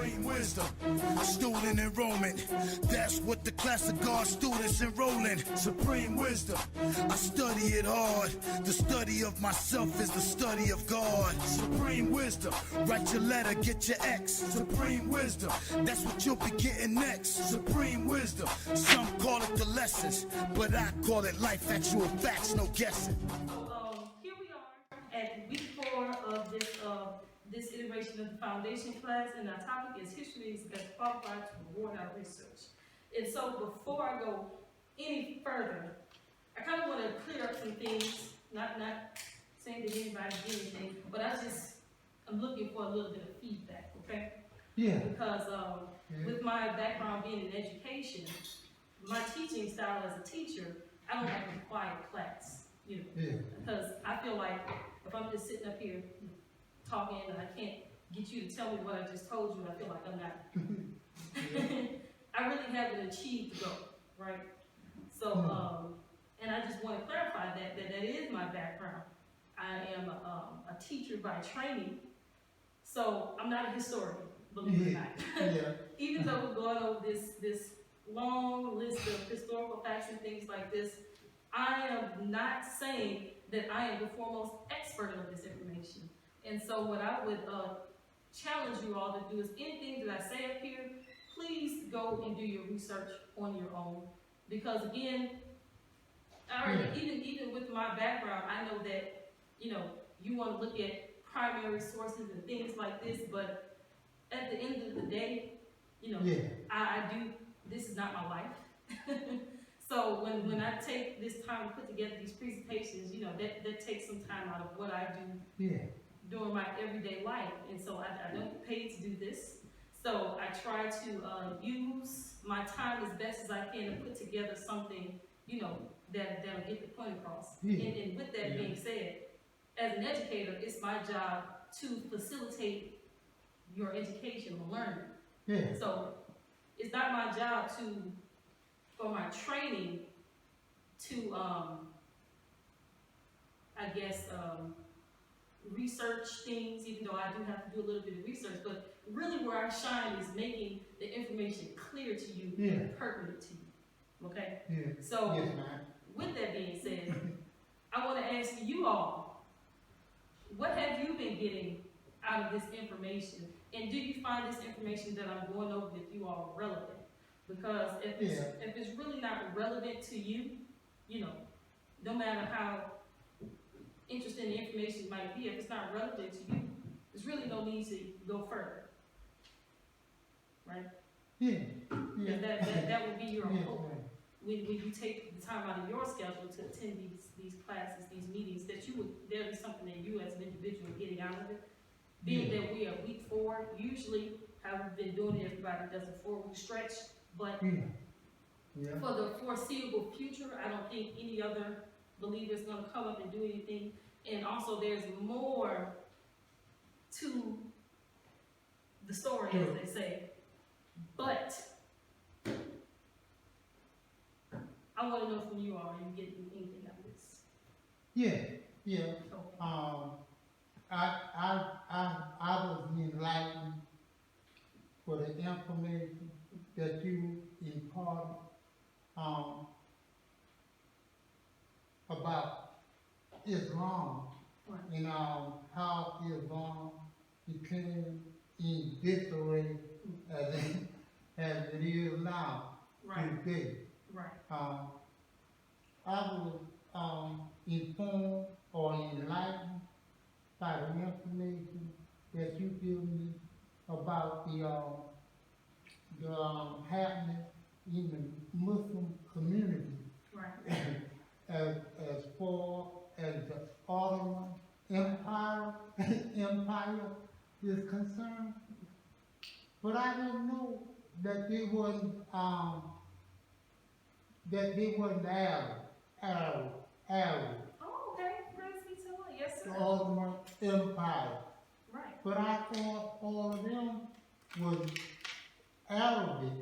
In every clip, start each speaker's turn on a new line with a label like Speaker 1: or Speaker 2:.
Speaker 1: supreme wisdom. Student enrollment, that's what the class of God students enrolling. Supreme wisdom, I study it hard. The study of myself is the study of God. Supreme wisdom, write your letter, get your X. Supreme wisdom, that's what you'll be getting next. Supreme wisdom, some call it the lessons, but I call it life, actual facts, no guessing.
Speaker 2: So here we are at week 4 of this iteration of the foundation class, and our topic is history is best qualified to reward our research. And so before I go any further, I kind of want to clear up some things, not saying that anybody did anything, but I'm looking for a little bit of feedback, okay?
Speaker 3: Yeah.
Speaker 2: Because with my background being in education, my teaching style as a teacher, I don't like a quiet class, you know, because I feel like if I'm just sitting up here talking and I can't get you to tell me what I just told you, I feel like I'm not, I really haven't achieved the goal, right? So, and I just want to clarify that is my background. I am a teacher by training, so I'm not a historian, believe it or not. Even though we're going over this long list of historical facts and things like this, I am not saying that I am the foremost expert of this information. And so what I would challenge you all to do is anything that I say up here, please go and do your research on your own. Because again, even with my background, I know that, you know, you want to look at primary sources and things like this, but at the end of the day, you know, I do, this is not my life. So when I take this time to put together these presentations, you know, that takes some time out of what I do during my everyday life. And so I don't get paid to do this. So I try to use my time as best as I can to put together something, you know, that'll get the point across. And with that being said, as an educator, it's my job to facilitate your education or learning. So it's not my job for my training to, research things, even though I do have to do a little bit of research, but really where I shine is making the information clear to you and pertinent to you, okay? So with that being said, I want to ask you all, what have you been getting out of this information? And do you find this information that I'm going over with you all relevant? Because if it's really not relevant to you, you know, no matter how interesting the information might be, if it's not relevant to you, there's really no need to go further, right? That would be your hope. When you take the time out of your schedule to attend these classes, these meetings, there'll be something that you as an individual are getting out of it. Being that we are week 4, usually how we've been doing it, everybody does a 4-week stretch, but for the foreseeable future, I don't think any other believer is going to come up and do anything. And also there's more to the story, as they say. But I want to know from you all, are you getting anything out of this?
Speaker 3: Okay. I was enlightened for the information that you imparted about Islam and how Islam became in disarray as it is now today. I was informed or enlightened by the information that you give me about the happening in the Muslim community, as far as the Ottoman Empire is concerned. But I didn't know that they wasn't Arab.
Speaker 2: Oh, okay. Praise be to God. Yes, sir.
Speaker 3: The Ottoman Empire.
Speaker 2: Right.
Speaker 3: But I thought all of them was Arabic.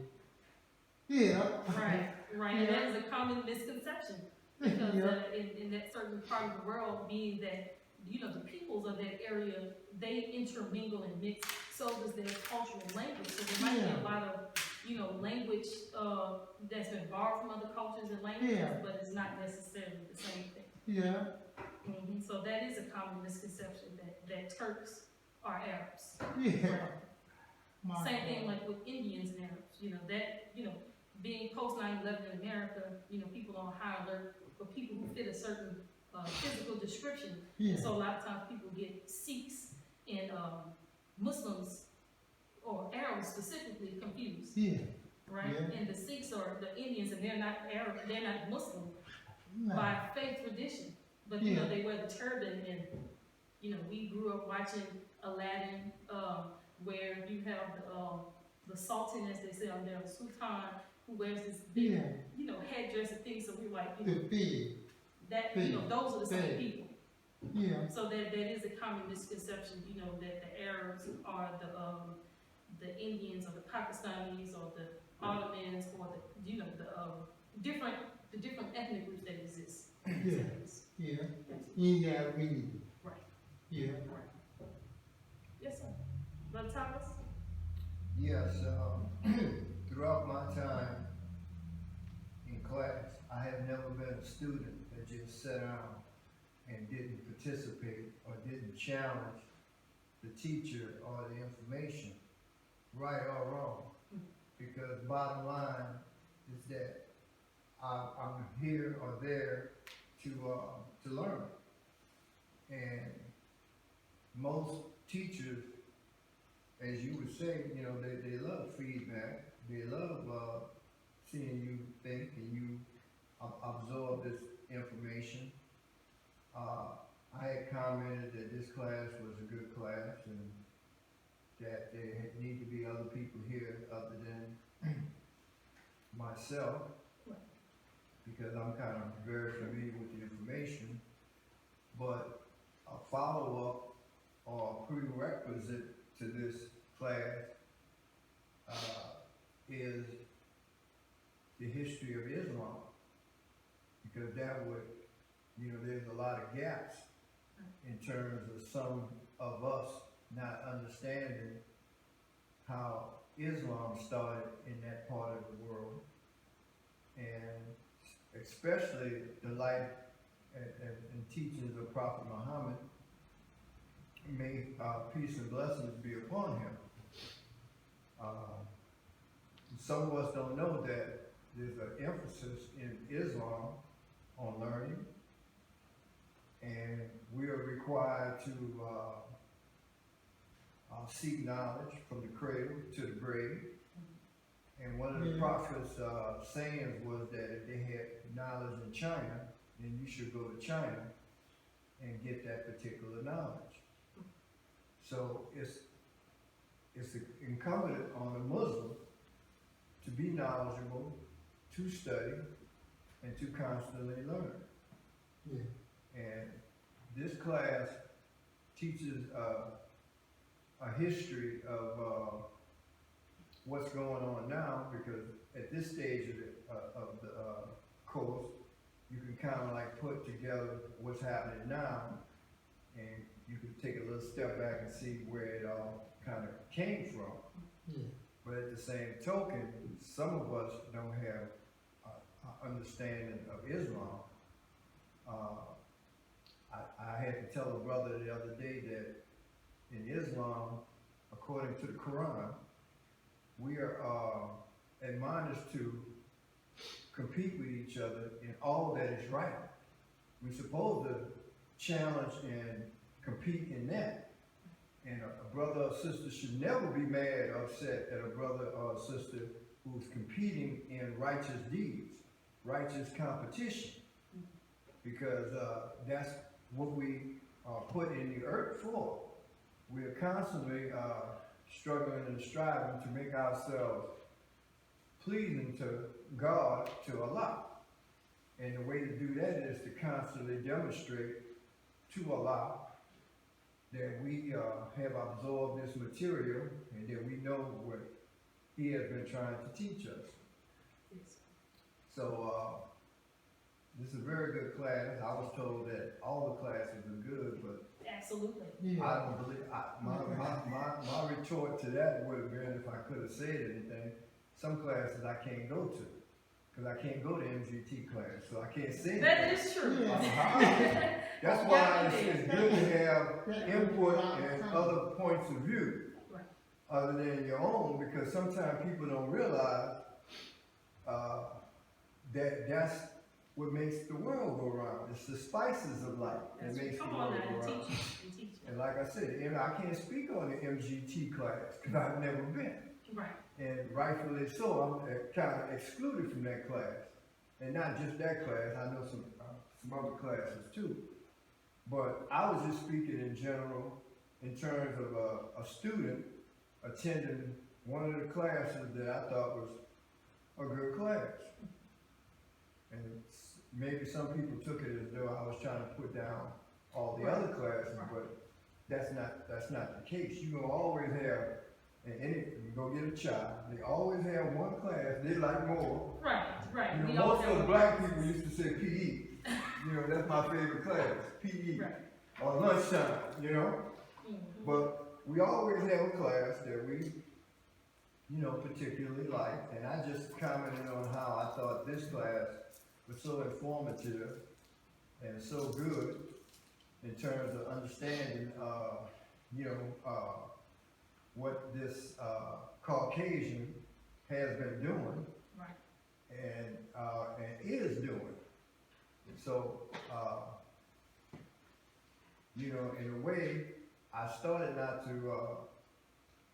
Speaker 2: Right. And that is a common misconception. Because in that certain part of the world, being that you know, the peoples of that area, they intermingle and mix, so does their cultural language. So there might be a lot of, you know, language, that's been borrowed from other cultures and languages, but it's not necessarily the same thing.
Speaker 3: Yeah,
Speaker 2: So that is a common misconception that Turks are Arabs.
Speaker 3: yeah.
Speaker 2: Same thing like with Indians and Arabs, you know, that, you know, being post 9/11 in America, you know, people on high alert for people who fit a certain physical description.
Speaker 3: Yeah.
Speaker 2: So a lot of times people get Sikhs and Muslims or Arabs specifically confused,
Speaker 3: Yeah.
Speaker 2: right?
Speaker 3: Yeah.
Speaker 2: And the Sikhs are the Indians, and they're not Arab, they're not Muslim
Speaker 3: No.
Speaker 2: by faith tradition, but you know, they wear the turban, and you know, we grew up watching Aladdin, where you have the Sultan, as they say on there, the Sultan, who wears this big, you know, headdress and things. So we're like, you know, that, you know, those are the same people.
Speaker 3: Yeah.
Speaker 2: So that is a common misconception, you know, that the Arabs are the Indians or the Pakistanis or the Ottomans or the, you know, the different ethnic groups that exist.
Speaker 3: Yeah. Yeah. You gotta read.
Speaker 2: Right.
Speaker 3: Yeah.
Speaker 2: Right. Yes, sir. Brother Thomas?
Speaker 4: Yes, throughout my time in class, I have never been a student that just sat down and didn't participate or didn't challenge the teacher or the information, right or wrong. Because bottom line is that I'm here or there to learn. And most teachers, as you would say, you know, they love feedback. They love seeing you think and you absorb this information. I had commented that this class was a good class and that there need to be other people here other than myself, because I'm kind of very familiar with the information. But a follow-up or prerequisite to this class is the history of Islam, because that would, you know, there's a lot of gaps in terms of some of us not understanding how Islam started in that part of the world, and especially the life and teachings of Prophet Muhammad. May peace and blessings be upon him. Some of us don't know that there's an emphasis in Islam on learning, and we are required to seek knowledge from the cradle to the grave. And one of the Prophet's sayings was that if they had knowledge in China, then you should go to China and get that particular knowledge. So it's incumbent on a Muslim to be knowledgeable, to study, and to constantly learn.
Speaker 3: Yeah.
Speaker 4: And this class teaches a history of what's going on now, because at this stage of the course, you can kind of like put together what's happening now, and you can take a little step back and see where it all kind of came from.
Speaker 3: Yeah.
Speaker 4: But at the same token, some of us don't have an understanding of Islam. I had to tell a brother the other day that in Islam, according to the Quran, we are admonished to compete with each other in all that is right. We're supposed to challenge and compete in that. And a brother or sister should never be mad or upset at a brother or a sister who's competing in righteous deeds, righteous competition. Because that's what we are put in the earth for. We are constantly struggling and striving to make ourselves pleasing to God, to Allah. And the way to do that is to constantly demonstrate to Allah that we have absorbed this material and that we know what He has been trying to teach us.
Speaker 2: Yes.
Speaker 4: So this is a very good class. I was told that all the classes are good, but
Speaker 2: Absolutely.
Speaker 3: Yeah.
Speaker 4: I don't believe, my retort to that would have been, if I could have said anything, some classes I can't go to, because I can't go to MGT class, so I can't say
Speaker 2: That
Speaker 4: anything.
Speaker 2: is true.
Speaker 3: Yeah.
Speaker 4: That's why it's good to have input and other points of view,
Speaker 2: Right.
Speaker 4: other than your own, because sometimes people don't realize, that that's what makes the world go round. It's the spices of life that makes the
Speaker 2: Come
Speaker 4: world
Speaker 2: on
Speaker 4: go
Speaker 2: now, and
Speaker 4: round.
Speaker 2: teach you, and teach you.
Speaker 4: And like I said, I can't speak on the MGT class, because I've never been.
Speaker 2: Right.
Speaker 4: And rightfully so, I'm kind of excluded from that class. And not just that class, I know some other classes too. But I was just speaking in general, in terms of a student attending one of the classes that I thought was a good class. And maybe some people took it as though I was trying to put down all the other classes, but that's not the case. You gonna always have, you go get a child, they always have one class they like more.
Speaker 2: Right, right.
Speaker 4: You
Speaker 2: We
Speaker 4: know,
Speaker 2: all
Speaker 4: most
Speaker 2: have
Speaker 4: of the
Speaker 2: a-
Speaker 4: black people used to say PE. You know, that's my favorite class, PE.
Speaker 2: Right.
Speaker 4: Or lunchtime, you know?
Speaker 2: Mhm.
Speaker 4: But we always have a class that we, particularly like. And I just commented on how I thought this class was so informative and so good in terms of understanding, what this Caucasian has been doing
Speaker 2: Right.
Speaker 4: and is doing. So, in a way, I started not to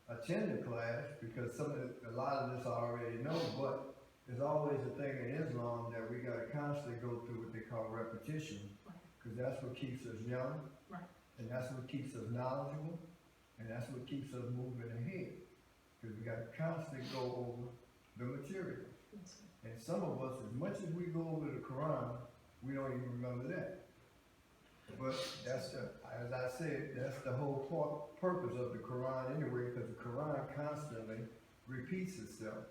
Speaker 4: attend the class because a lot of this I already know, but there's always a thing in Islam that we gotta constantly go through what they call repetition, because that's what keeps us young,
Speaker 2: Right.
Speaker 4: and that's what keeps us knowledgeable, and that's what keeps us moving ahead, because we gotta constantly go over the material.
Speaker 2: Yes, sir.
Speaker 4: And some of us, as much as we go over the Quran, we don't even remember that. But as I said, that's the whole purpose of the Quran anyway, because the Quran constantly repeats itself.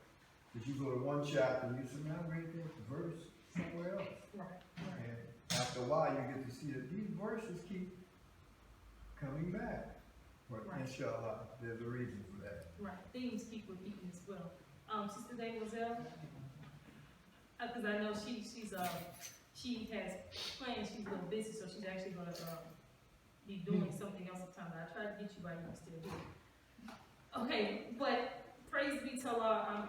Speaker 4: If you go to one chapter and you say, man, I read that verse somewhere else.
Speaker 2: Right. Right.
Speaker 4: And after a while, you get to see that these verses keep coming back. But
Speaker 2: Right.
Speaker 4: inshallah, there's a reason for that.
Speaker 2: Right. Things keep repeating as well. Sister Demoiselle, because I know she has plans. She's a little busy, so she's actually gonna be doing something else at the time. But I tried to get you while you were still here. Okay, but praise be to Allah.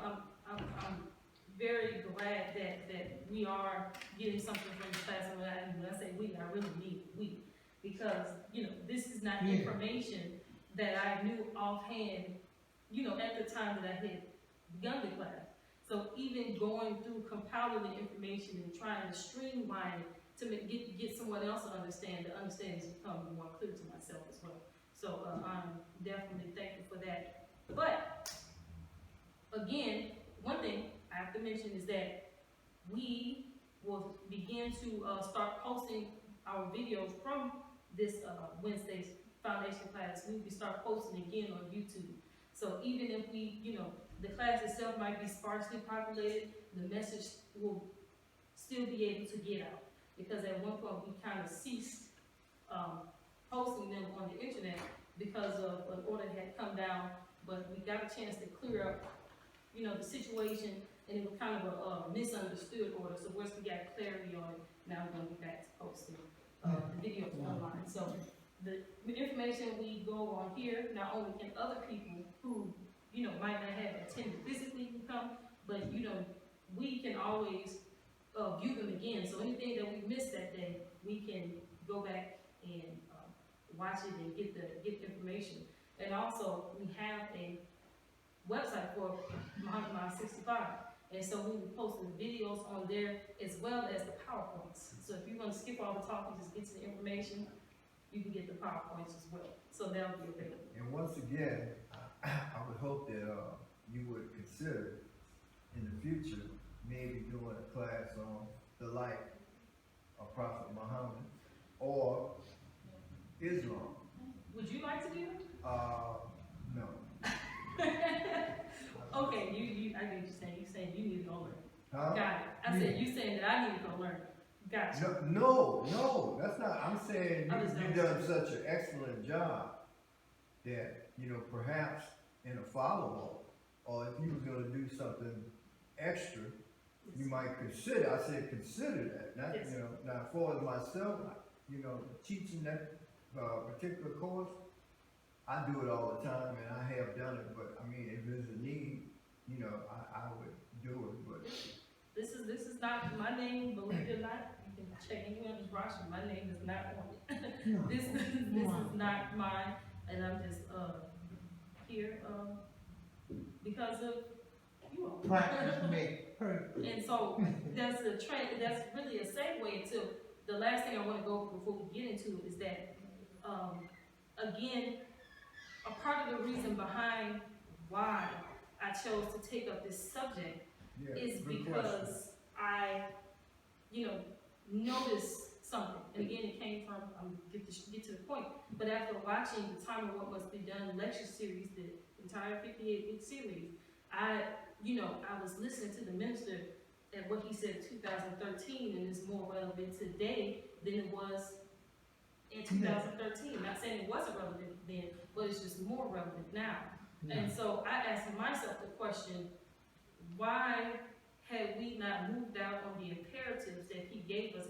Speaker 2: I'm very glad that we are getting something from the class. And when I say we, I really mean we, because this is not information that I knew offhand. At the time that I had begun the class. So even going through compiling the information and trying to streamline it to get someone else to understand, the understanding has become more clear to myself as well. So I'm definitely thankful for that. But again, one thing I have to mention is that we will begin to start posting our videos from this Wednesday's foundation class. We will start posting again on YouTube. So even if the class itself might be sparsely populated, the message will still be able to get out. Because at one point we kind of ceased posting them on the internet because of an order that had come down, but we got a chance to clear up, the situation, and it was kind of a misunderstood order. So once we got clarity on it, now we're gonna be back to posting the videos online. So the information we go on here, not only can other people who, might not have attended physically come, but, we can always view them again. So anything that we missed that day, we can go back and watch it and get the information. And also, we have a website for Muhammad 65. And so we will post the videos on there as well as the PowerPoints. So if you want to skip all the talking, just get to the information, you can get the PowerPoints as well. So that'll be available.
Speaker 4: And once again, I would hope that you would consider in the future maybe doing a class on the life of Prophet Muhammad or Islam.
Speaker 2: Would you like to do that?
Speaker 4: No.
Speaker 2: Okay, I get what you're saying. You're saying you need to go learn.
Speaker 4: Huh?
Speaker 2: Got it. I said you saying that I need to go learn. Gotcha.
Speaker 4: No, that's not, I'm saying
Speaker 2: I was
Speaker 4: you've
Speaker 2: done.
Speaker 4: done such an excellent job that, perhaps in a follow-up, or if you was gonna do something extra, you might consider, I said consider that, not,
Speaker 2: Yes.
Speaker 4: now for myself, teaching that, particular course, I do it all the time and I have done it, but I mean, if there's a need, I would do it, but.
Speaker 2: This is not my name, believe it or not, you can check anyone on this roster, my name is not on it.
Speaker 3: No.
Speaker 2: This is not mine, and I'm just, here, because of you all.
Speaker 3: Practice makes perfect.
Speaker 2: And so, that's really a segue to the last thing I wanna go before we get into it is that, again, a part of the reason behind why I chose to take up this subject
Speaker 4: Yeah,
Speaker 2: is
Speaker 4: good
Speaker 2: because
Speaker 4: question.
Speaker 2: I, noticed something, and again, it came from, get to the point, but after watching the Time of What Must Be Done lecture series, the entire 58-week series, I was listening to the minister and what he said in 2013, and it's more relevant today than it was in 2013. Not saying it wasn't relevant then, but it's just more relevant now. And so I asked myself the question, why had we not moved out on the imperatives that he gave us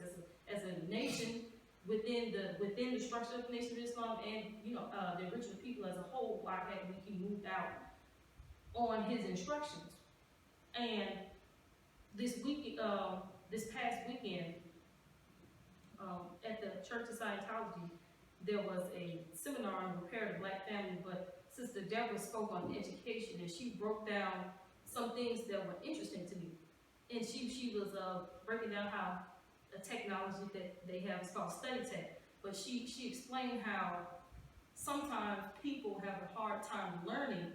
Speaker 2: as a nation within the structure of the Nation of Islam and the original people as a whole? Why hadn't we moved out on his instructions? And this past weekend, at the Church of Scientology, there was a seminar on Repair the Black Family, but Sister Deborah spoke on education, and she broke down some things that were interesting to me. And she was breaking down how a technology that they have is called study tech, but she explained how sometimes people have a hard time learning,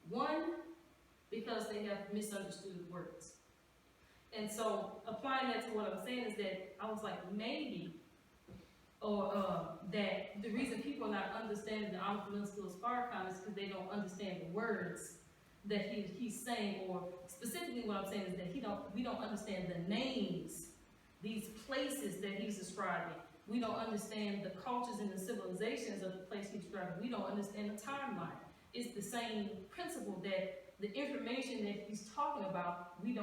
Speaker 2: one, because they have misunderstood words. And so applying that to what I'm saying is that I was like, maybe, or that the reason people are not understanding the Honorable Minister Farrakhan is because they don't understand the words that he's saying, or specifically what I'm saying is that we don't understand the names, these places that he's describing. We don't understand the cultures and the civilizations of the place he's describing. We don't understand the timeline. It's the same principle that the information that he's talking about, we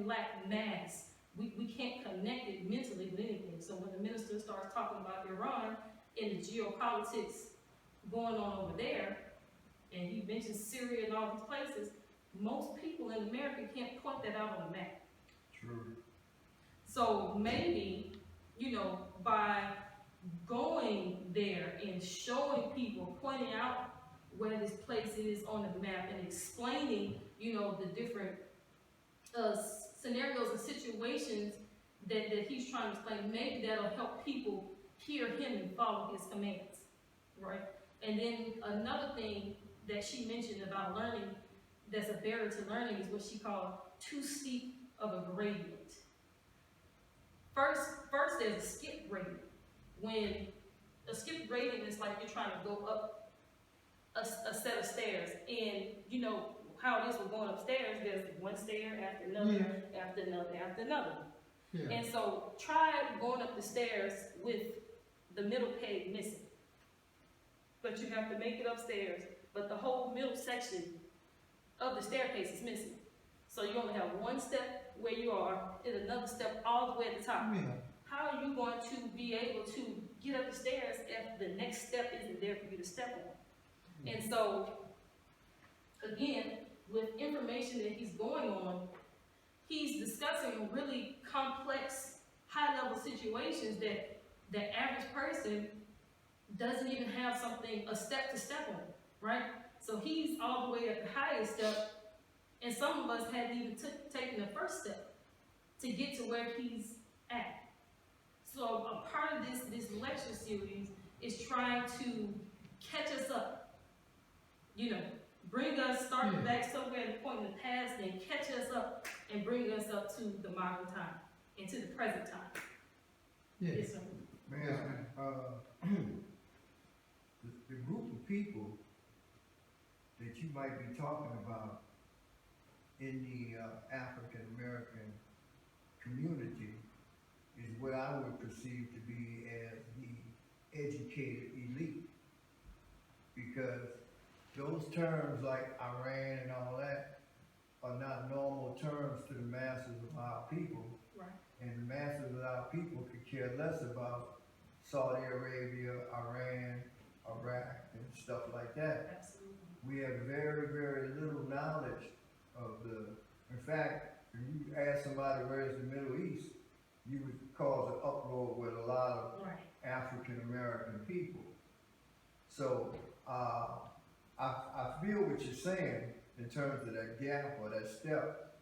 Speaker 2: lack mass. We can't connect it mentally with anything. So when the minister starts talking about Iran and the geopolitics going on over there, and he mentions Syria and all these places, most people in America can't point that out on a map.
Speaker 4: True.
Speaker 2: So maybe, by going there and showing people, pointing out where this place is on the map and explaining, the different scenarios and situations that he's trying to explain, maybe that'll help people hear him and follow his commands, right? And then another thing that she mentioned about learning that's a barrier to learning is what she called too steep of a gradient. First there's a skip gradient. When a skip gradient is like you're trying to go up a set of stairs, and you know how it is with going upstairs, there's one stair after another, after another, after another. Yeah. And so try going up the stairs with the middle peg missing. But you have to make it upstairs, but the whole middle section of the staircase is missing. So you only have one step where you are and another step all the way at the top. Yeah. How are you going to be able to get up the stairs if the next step isn't there for you to step on? And so, again, with information that he's going on, he's discussing really complex, high-level situations that the average person doesn't even have a step to step on, right? So he's all the way at the highest step, and some of us hadn't even taken the first step to get to where he's at. So a part of this lecture series is trying to catch us up, bring us, starting back somewhere at the point in the past, then catch us up and bring us up to the modern time and to the present time. Yes, sir.
Speaker 4: Man, the group of people that you might be talking about in the African American community is what I would perceive to be as the educated elite. Because those terms like Iran and all that are not normal terms to the masses of our people.
Speaker 2: Right.
Speaker 4: And the masses of our people could care less about Saudi Arabia, Iran, Iraq, and stuff like that.
Speaker 2: Absolutely.
Speaker 4: We have very, very little knowledge of in fact, if you ask somebody where's the Middle East, you would cause an uproar with a lot of
Speaker 2: Right.
Speaker 4: African American people. So, I feel what you're saying in terms of that gap or that step.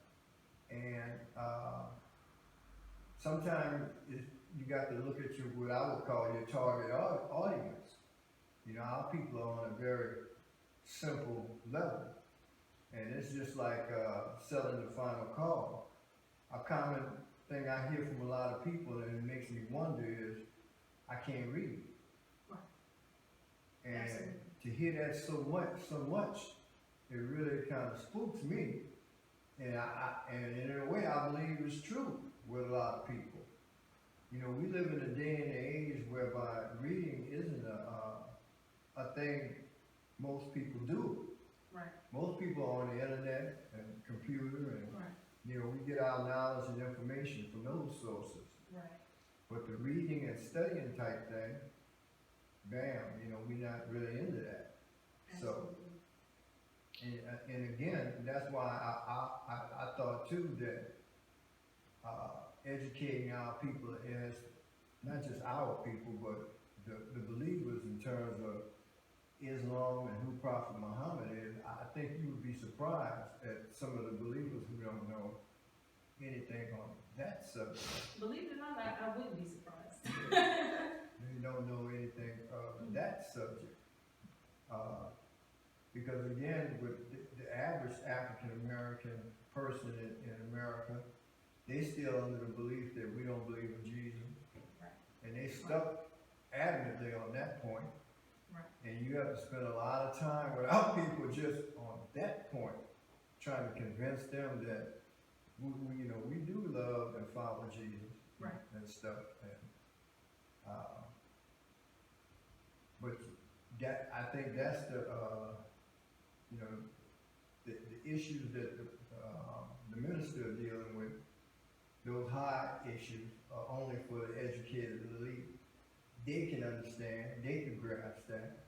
Speaker 4: And, sometimes you got to look at what I would call your target audience. You know, our people are on a very simple level. And it's just like selling the final call. A common thing I hear from a lot of people, and it makes me wonder, is I can't read.
Speaker 2: Right.
Speaker 4: And
Speaker 2: Absolutely.
Speaker 4: to hear that so much, it really kind of spooks me. And and in a way, I believe it's true with a lot of people. You know, we live in a day and age whereby reading isn't a thing most people do.
Speaker 2: Right.
Speaker 4: Most people are on the internet and computer, and
Speaker 2: Right.
Speaker 4: you know, we get our knowledge and information from those sources.
Speaker 2: Right.
Speaker 4: But the reading and studying type thing, bam, you know, we're not really into that. So, and again, that's why I thought too that educating our people as not just our people, but the believers in terms of Islam and who Prophet Muhammad is. I think you would be surprised at some of the believers who don't know anything on that subject.
Speaker 2: Believe it or not, I wouldn't be surprised.
Speaker 4: They don't know anything of that subject. Because again, with the average African American person in America, they still under the belief that we don't believe in Jesus.
Speaker 2: Right.
Speaker 4: And they stuck adamantly on that point.
Speaker 2: Right.
Speaker 4: And you have to spend a lot of time with our people just on that point, trying to convince them that we do love and follow Jesus.
Speaker 2: Right.
Speaker 4: And stuff. And, but that, I think that's the issues that the minister are dealing with. Those high issues are only for the educated elite. They can understand, they can grasp that.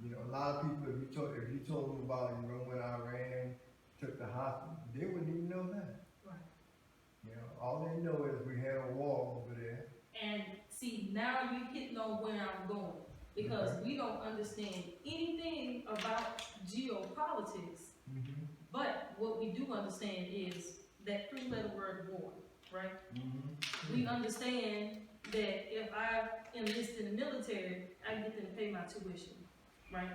Speaker 4: You know, a lot of people, if you told them about, you know, when Iran took the hospital, they wouldn't even know that.
Speaker 2: Right.
Speaker 4: You know, all they know is we had a war over there.
Speaker 2: And see, now you're hitting on where I'm going. Because we don't understand anything about geopolitics.
Speaker 4: Mm-hmm.
Speaker 2: But what we do understand is that three-letter word war, right?
Speaker 4: Mm-hmm.
Speaker 2: We understand that if I enlist in the military, I get them to pay my tuition, right?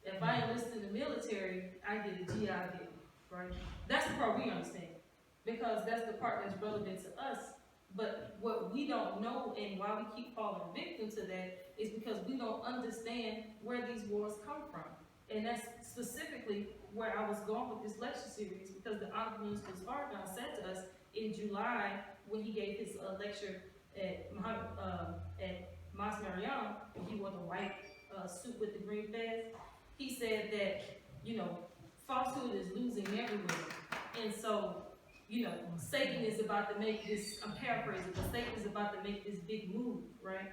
Speaker 2: If I enlist in the military, I get a GI Bill, right? That's the part we understand, because that's the part that's relevant to us. But what we don't know, and why we keep falling victim to that, is because we don't understand where these wars come from. And that's specifically where I was going with this lecture series, because the Honorable Minister Farrakhan said to us in July, when he gave his lecture at Mosque, when he wore the white suit with the green fez, he said that, you know, falsehood is losing everywhere. And so, you know, Satan is about to make this, I'm paraphrasing, but Satan is about to make this big move, right?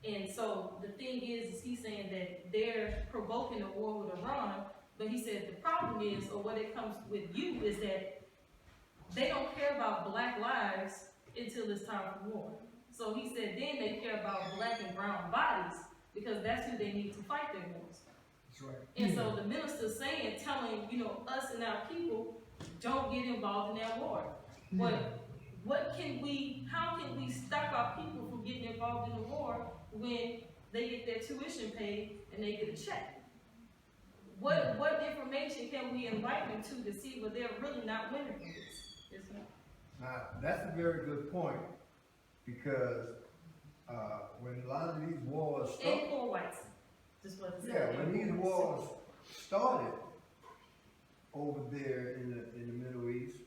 Speaker 2: And so the thing is he's saying that they're provoking a war with Iran, but he said the problem is, or what it comes with you, is that they don't care about black lives until it's time for war. So he said then they care about black and brown bodies, because that's who they need to fight their wars.
Speaker 4: That's right.
Speaker 2: And so the minister's saying, telling, you know, us and our people, don't get involved in that war. But how can we stop our people from getting involved in the war when they get their tuition paid and they get a check? What information can we invite them to see where they're really not winning from this? Yes, sir.
Speaker 4: Now, that's a very good point, because when a lot of these wars
Speaker 2: And
Speaker 4: started,
Speaker 2: poor whites. Just what it
Speaker 4: yeah,
Speaker 2: said.
Speaker 4: when these wars started over there in the Middle East,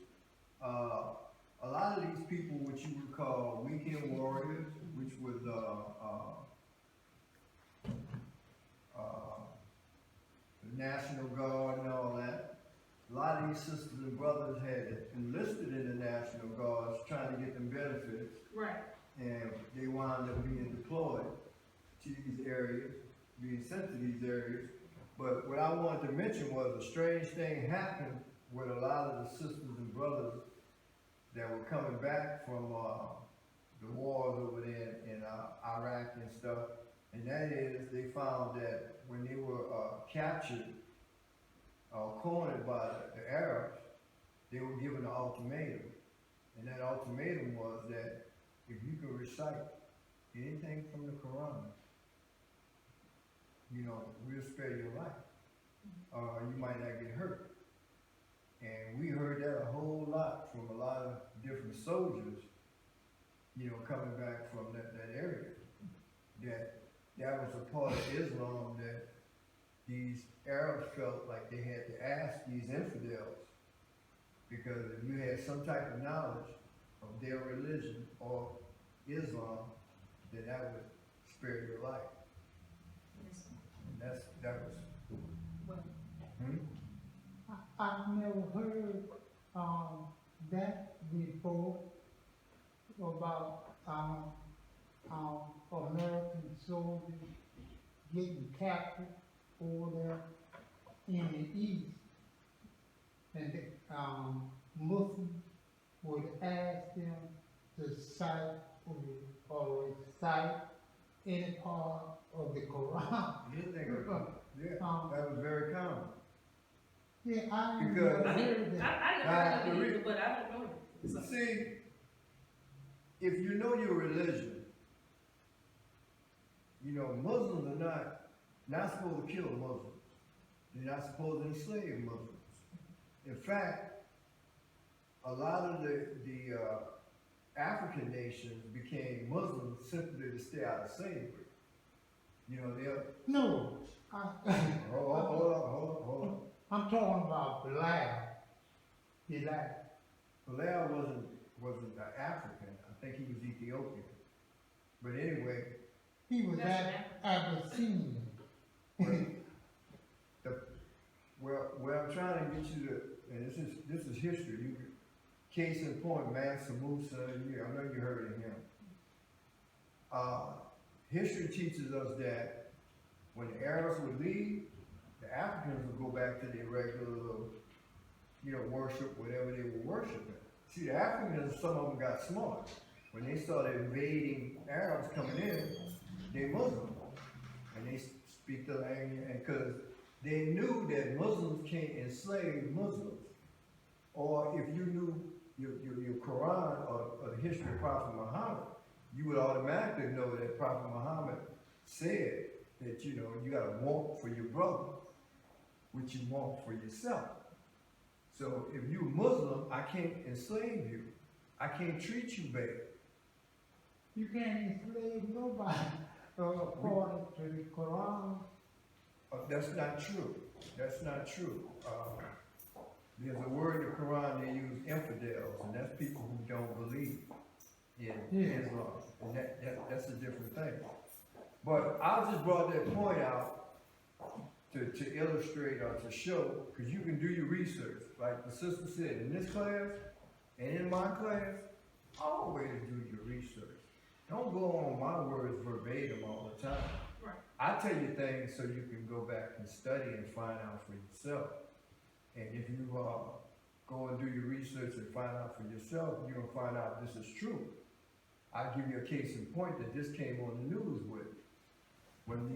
Speaker 4: a lot of these people, which you would call weekend warriors, which was, the National Guard and all that, a lot of these sisters and brothers had enlisted in the National Guards trying to get them benefits,
Speaker 2: Right.
Speaker 4: and they wound up being deployed to these areas, being sent to these areas. But what I wanted to mention was a strange thing happened with a lot of the sisters and brothers that were coming back from the wars over there in Iraq and stuff, and that is they found that when they were captured or cornered by the Arabs, they were given an ultimatum, and that ultimatum was that if you could recite anything from the Quran, you know, we'll spare your life, you might not get hurt. And we heard that a whole lot from a lot of different soldiers, you know, coming back from that area. That was a part of Islam that these Arabs felt like they had to ask these infidels, because if you had some type of knowledge of their religion or Islam, then that would spare your life.
Speaker 2: Yes.
Speaker 4: And that was.
Speaker 2: Well,
Speaker 3: I've never heard, that before about, American soldiers getting captured over there in the East. And the, Muslims would ask them to cite or recite any part of the Quran.
Speaker 4: Yeah, that was very common.
Speaker 3: Yeah, I
Speaker 4: Because-
Speaker 3: never
Speaker 2: I mean,
Speaker 3: heard that.
Speaker 2: I never heard of it either, but I don't know it. So,
Speaker 4: See, if you know your religion, you know, Muslims are not supposed to kill Muslims. They're not supposed to enslave Muslims. In fact, a lot of the African nations became Muslims simply to stay out of slavery. You know, they'll...
Speaker 3: No,
Speaker 4: Hold up.
Speaker 3: I'm talking about Bilal.
Speaker 4: Bilal wasn't African. I think he was Ethiopian. But anyway,
Speaker 3: He was
Speaker 2: That's
Speaker 3: Abyssinian.
Speaker 4: where I'm trying to get you to, and this is history. Case in point, Mansa Musa, I know you heard of him. History teaches us that when the Arabs would leave, the Africans would go back to their regular little, you know, worship, whatever they were worshiping. See, the Africans, some of them got smart. When they started invading Arabs coming in, they Muslim, and they speak the language, and because they knew that Muslims can't enslave Muslims. Or if you knew your Quran or the history of Prophet Muhammad, you would automatically know that Prophet Muhammad said that, you know, you got to want for your brother what you want for yourself. So if you're Muslim, I can't enslave you. I can't treat you bad.
Speaker 3: You can't enslave nobody according to the Quran.
Speaker 4: That's not true. That's not true. There's a word in the Quran they use, infidels, and that's people who don't believe in Islam. And that's a different thing. But I just brought that point out to illustrate or to show, because you can do your research. Like the sister said, in this class and in my class, always do your research. Don't go on my words verbatim all the time.
Speaker 2: right.
Speaker 4: I tell you things so you can go back and study and find out for yourself. And if you go and do your research and find out for yourself, you're going to find out this is true. I'll give you a case in point that this came on the news with. When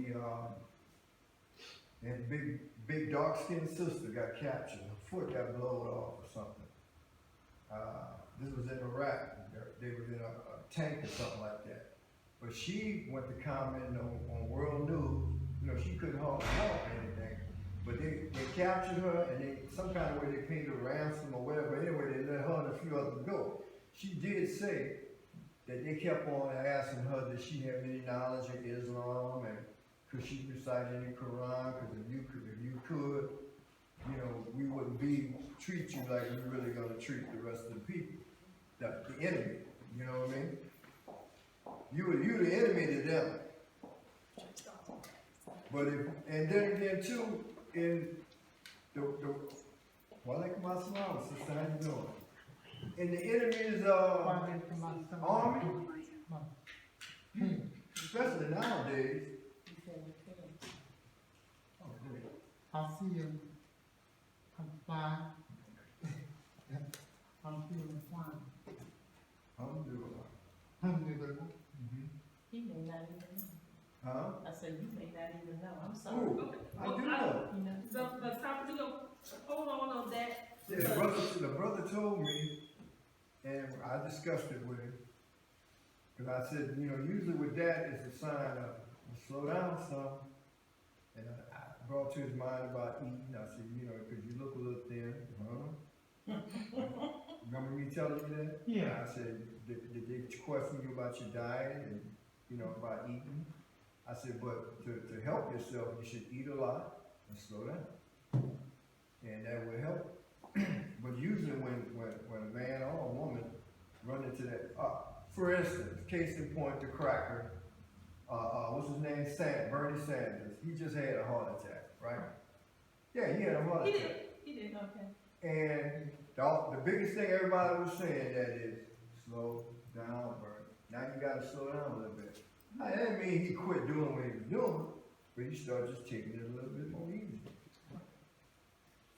Speaker 4: that big dark-skinned sister got captured, her foot got blown off or something. This was in Iraq. They were in a tank or something like that. But she went to comment on world news. You know, she couldn't hardly walk or anything. But they captured her, and some kind of way they paid her ransom or whatever. Anyway, they let her and a few others go. She did say that they kept on asking her, did she have any knowledge of Islam, and could she recite any Quran? Because if you could, you know, we wouldn't treat you like we're really going to treat the rest of the people. the enemy, you know what I mean? You the enemy to them. But if, and then again too, in the walaikum assalam, sister, how you doing? In the enemy's army, especially nowadays. Oh, great.
Speaker 3: I see him. I'm fine. I'm feeling fine.
Speaker 4: Alhamdulillah.
Speaker 3: Alhamdulillah.
Speaker 5: He may not even know.
Speaker 4: Huh?
Speaker 5: I said, you may not even know. I'm sorry.
Speaker 4: Ooh, I do know.
Speaker 5: You know.
Speaker 2: The top, we go, hold on that.
Speaker 4: Yeah, the brother told me, and I discussed it with him. Cause I said, you know, usually with that, it's a sign of, slow down some. And I brought to his mind about eating. I said, you know, cause you look a little thin, huh? Remember me telling you that?
Speaker 3: Yeah.
Speaker 4: I said, did they question you about your diet and, you know, about eating? I said, but to help yourself, you should eat a lot and slow down. And that will help. But usually when a man or a woman run into that, for instance, case in point, the cracker, what's his name? Bernie Sanders. He just had a heart attack, right? Yeah, he had a heart attack.
Speaker 2: He did, okay.
Speaker 4: And the biggest thing everybody was saying that is, slow down, Bernie. Now you gotta slow down a little bit. Now, that didn't mean he quit doing what he was doing, but he started just taking it a little bit more easy.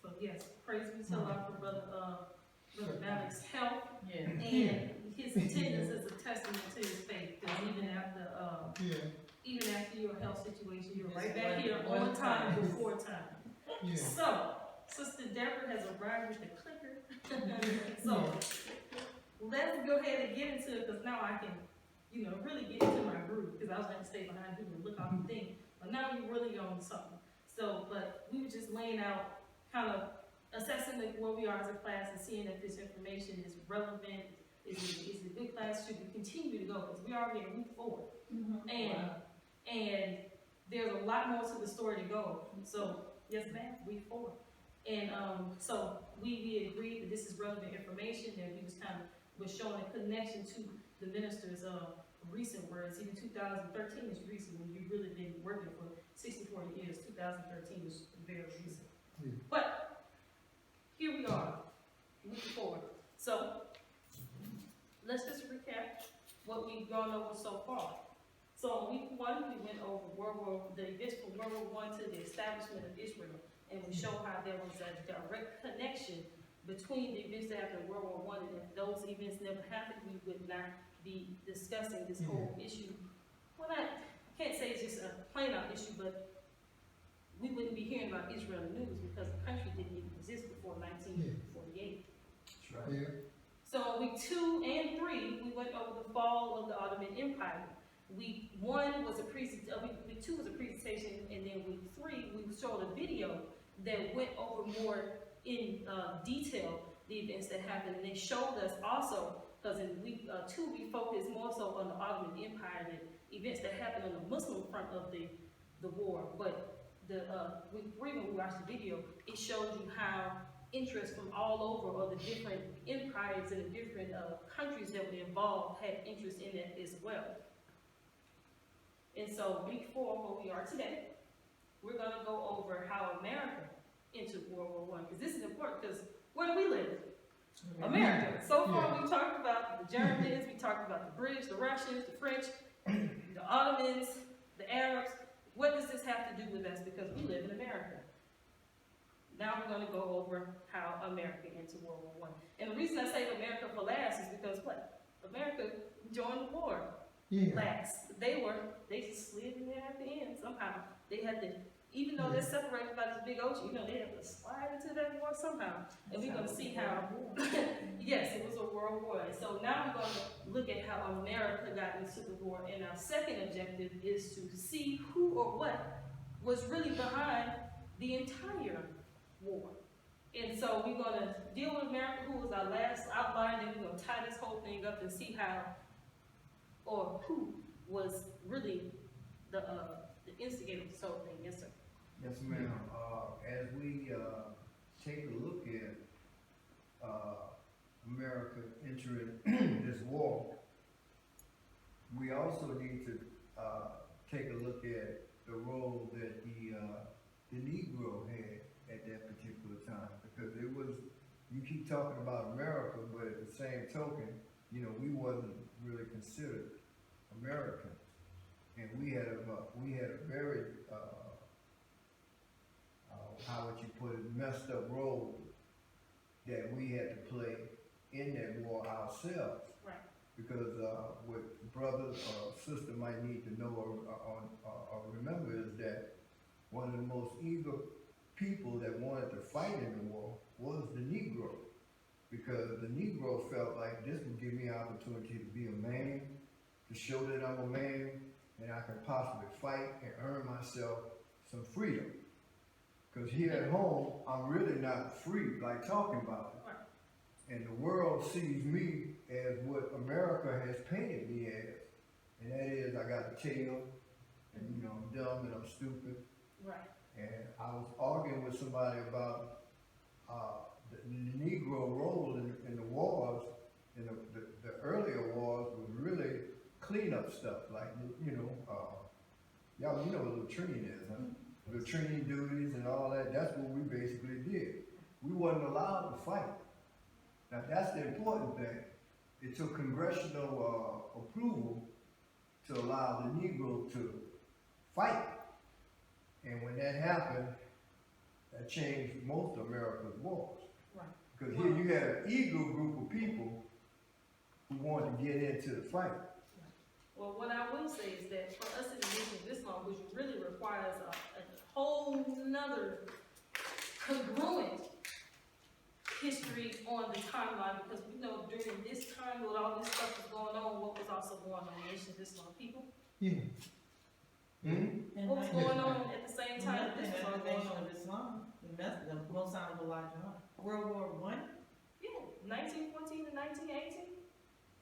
Speaker 2: So yes, praise be to God for Brother Malik's health.
Speaker 5: Yeah.
Speaker 2: And his attendance is a testament to his faith, because even after your health situation, you're right back here on time before time.
Speaker 3: Yeah.
Speaker 2: So, Sister Deborah has arrived with the clicker. So, let's go ahead and get into it, because now I can, really get into my groove, because I was going to stay behind you and look off the thing. But now you're really on something. So, but we were just laying out, kind of assessing where we are as a class and seeing if this information is relevant. Is it a good class? Should we continue to go? Because we already in week 4. And there's a lot more to the story to go. So, yes ma'am, week 4. And so we agreed that this is relevant information, and we was showing a connection to the minister's recent words. Even 2013 is recent, when you've really been working for 64 years. 2013 is very recent. But here we are, moving forward. So let's just recap what we've gone over so far. So week 1, we went over the events from World War I to the establishment of Israel, and we showed how there was a direct connection between the events that happened in World War I, and if those events never happened, we would not be discussing this whole issue. Well, I can't say it's just a plain out issue, but we wouldn't be hearing about Israel in the news because the country didn't even exist before 1948.
Speaker 4: That's right.
Speaker 3: Yeah.
Speaker 2: So week 2 and 3, we went over the fall of the Ottoman Empire. Week 1 was week 2 was a presentation, and then week 3 we showed a video that went over more in detail the events that happened. And they showed us also, because in week 2 we focused more so on the Ottoman Empire and events that happened on the Muslim front of the war. But the week 3, when we watched the video, it showed you how interest from all over, or the different empires and the different countries that were involved had interest in it as well. And so week 4, where we are today, we're going to go over how America entered World War I, because this is important, because where do we live? America. So far we've talked about the Germans, we talked about the British, the Russians, the French, the Ottomans, the Arabs. What does this have to do with us? Because we live in America. Now we're going to go over how America entered World War I. And the reason I say America for last is because what? America joined the war last. They just slid in there at the end somehow. They had to, even though they're separated by this big ocean, they had to slide into that war somehow. And we're going to see how, yes, it was a world war. And so now we're going to look at how America got into the war. And our second objective is to see who or what was really behind the entire war. And so we're going to deal with America, who was our last outline, and we're going to tie this whole thing up and see how, or who was really the instigator of this whole thing. Yes, sir.
Speaker 4: Yes, ma'am. As we take a look at America entering this war, we also need to take a look at the role that the Negro had at that particular time, because it was, you keep talking about America, but at the same token, you know, we wasn't really considered Americans, and we had a very how would you put it, messed up role that we had to play in that war ourselves.
Speaker 2: Right.
Speaker 4: Because what brothers or sister might need to know or remember is that one of the most eager people that wanted to fight in the war was the Negro. Because the Negro felt like this would give me an opportunity to be a man, to show that I'm a man, and I can possibly fight and earn myself some freedom. Because here at home, I'm really not free, like talking about it.
Speaker 2: Right.
Speaker 4: And the world sees me as what America has painted me as. And that is, I got a tail, and you know, I'm dumb and I'm stupid.
Speaker 2: Right.
Speaker 4: And I was arguing with somebody about the Negro role in the wars, in the earlier wars, was really cleanup stuff, like, you know, y'all, you know what latrine is, huh? Latrine duties and all that, that's what we basically did. We wasn't allowed to fight. Now that's the important thing. It took congressional approval to allow the Negro to fight. And when that happened, that changed most of America's wars.
Speaker 2: Right.
Speaker 4: Because here you had an eager group of people who wanted to get into the fight.
Speaker 2: Well, what I will say is that for us in the Nation of Islam, which really requires a whole nother congruent history on the timeline, because we know during this time when all this stuff was going on, what was also going on in the Nation of Islam people?
Speaker 3: Yeah.
Speaker 4: Mm-hmm.
Speaker 2: What was going on at the same time this was all going
Speaker 5: Nation
Speaker 2: on?
Speaker 5: of Islam, the most honorable Elijah. World War I,
Speaker 2: Yeah, 1914 to 1918.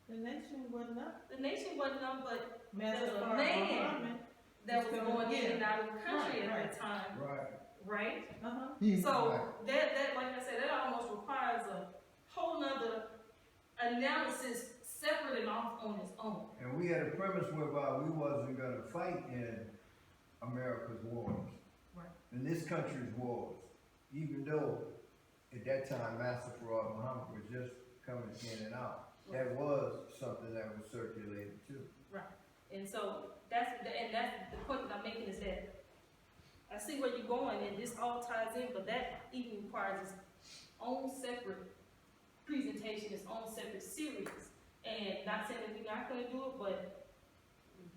Speaker 5: the nation wasn't up.
Speaker 2: The nation wasn't up, but
Speaker 5: Master
Speaker 2: There's a
Speaker 5: Fard
Speaker 2: man
Speaker 5: Muhammad.
Speaker 2: that was going in
Speaker 5: Yeah.
Speaker 2: and out of the country
Speaker 5: Right,
Speaker 2: at that time,
Speaker 4: Right.
Speaker 2: right?
Speaker 3: Yeah.
Speaker 2: So
Speaker 4: Right.
Speaker 2: that, like I said, that almost requires a whole nother analysis separate and off on its own.
Speaker 4: And we had a premise whereby we wasn't gonna fight in America's wars.
Speaker 2: Right.
Speaker 4: In this country's wars. Even though at that time Master Fard Muhammad was just coming in and out. That was something that was circulated too.
Speaker 2: Right. And so that's the point that I'm making is that I see where you're going and this all ties in, but that even requires its own separate presentation, its own separate series. And not saying that we're not gonna do it, but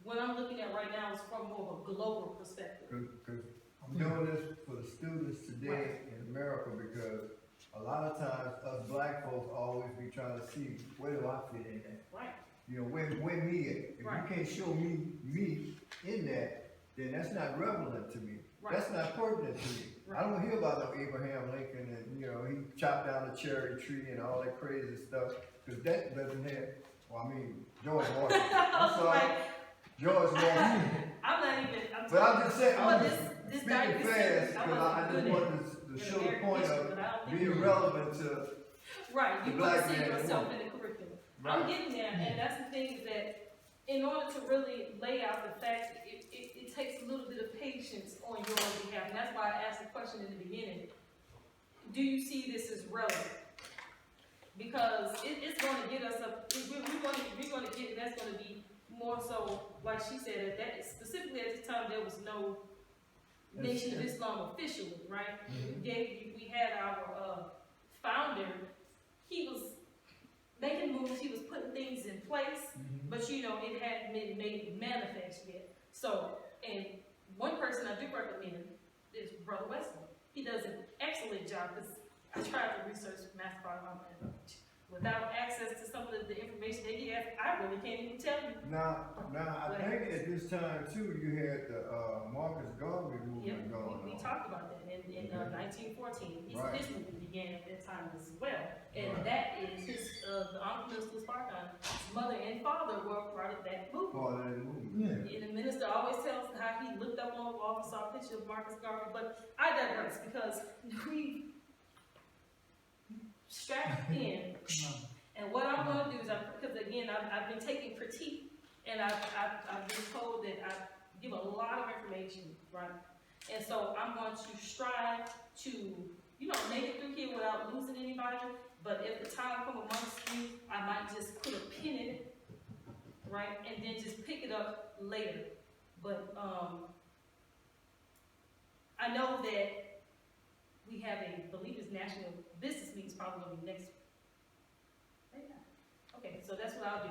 Speaker 2: what I'm looking at right now is from more of a global perspective.
Speaker 4: Cause I'm doing this for the students today in America because a lot of times us black folks always be trying to see where do I fit in that?
Speaker 2: Right.
Speaker 4: You know, where me at? If
Speaker 2: Right.
Speaker 4: you can't show me in that, then that's not relevant to me.
Speaker 2: Right.
Speaker 4: That's not pertinent to me.
Speaker 2: Right.
Speaker 4: I don't hear about no Abraham Lincoln and, you know, he chopped down the cherry tree and all that crazy stuff, cause that doesn't have, well, I mean, George Washington. I'm sorry,
Speaker 2: Like,
Speaker 4: George Washington.
Speaker 2: I'm not even,
Speaker 4: But I'm just saying,
Speaker 2: Well,
Speaker 4: I'm
Speaker 2: this
Speaker 4: just speaking fast, because I just wanted to show the point of being relevant to,
Speaker 2: Right, you
Speaker 4: the
Speaker 2: want
Speaker 4: black
Speaker 2: to see
Speaker 4: man and
Speaker 2: yourself
Speaker 4: woman.
Speaker 2: in the curriculum. I'm
Speaker 4: Right.
Speaker 2: getting there, and that's the thing is that in order to really lay out the facts, it takes a little bit of patience on your behalf, and that's why I asked the question in the beginning. Do you see this as relevant? Because it's going to get us up, we're going to get, and that's going to be more so, like she said, that specifically at this time, there was no Nation of Islam officially, right? We had our founder, he was making moves, he was putting things in place, but you know, it hadn't been made manifest yet. So, and one person I do recommend is Brother Wesley. He does an excellent job, because I tried to research Master Fard Muhammad. Without access to some of the information that he has, I really can't even tell you.
Speaker 4: now, I think at this time too, you had the, Marcus Garvey movement
Speaker 2: Yep,
Speaker 4: going on.
Speaker 2: we talked about that in 1914.
Speaker 4: Right.
Speaker 2: His movement began at that time as well. And
Speaker 4: Right.
Speaker 2: that is his, the Uncle Minister Spartan, his mother and father were part of that movement.
Speaker 4: Part of that movement.
Speaker 3: Yeah.
Speaker 2: And the minister always tells how he looked up on the wall and saw a picture of Marcus Garvey, but I digress because we strapped in again, I've been taking critique, and I've been told that I give a lot of information, right? And so I'm going to strive to, you know, make it through here without losing anybody, but if the time comes amongst you, I might just put a pin in it, right? And then just pick it up later. But I know that we have believe it's National Business Meetings probably going to be next. Okay, so that's what I'll do.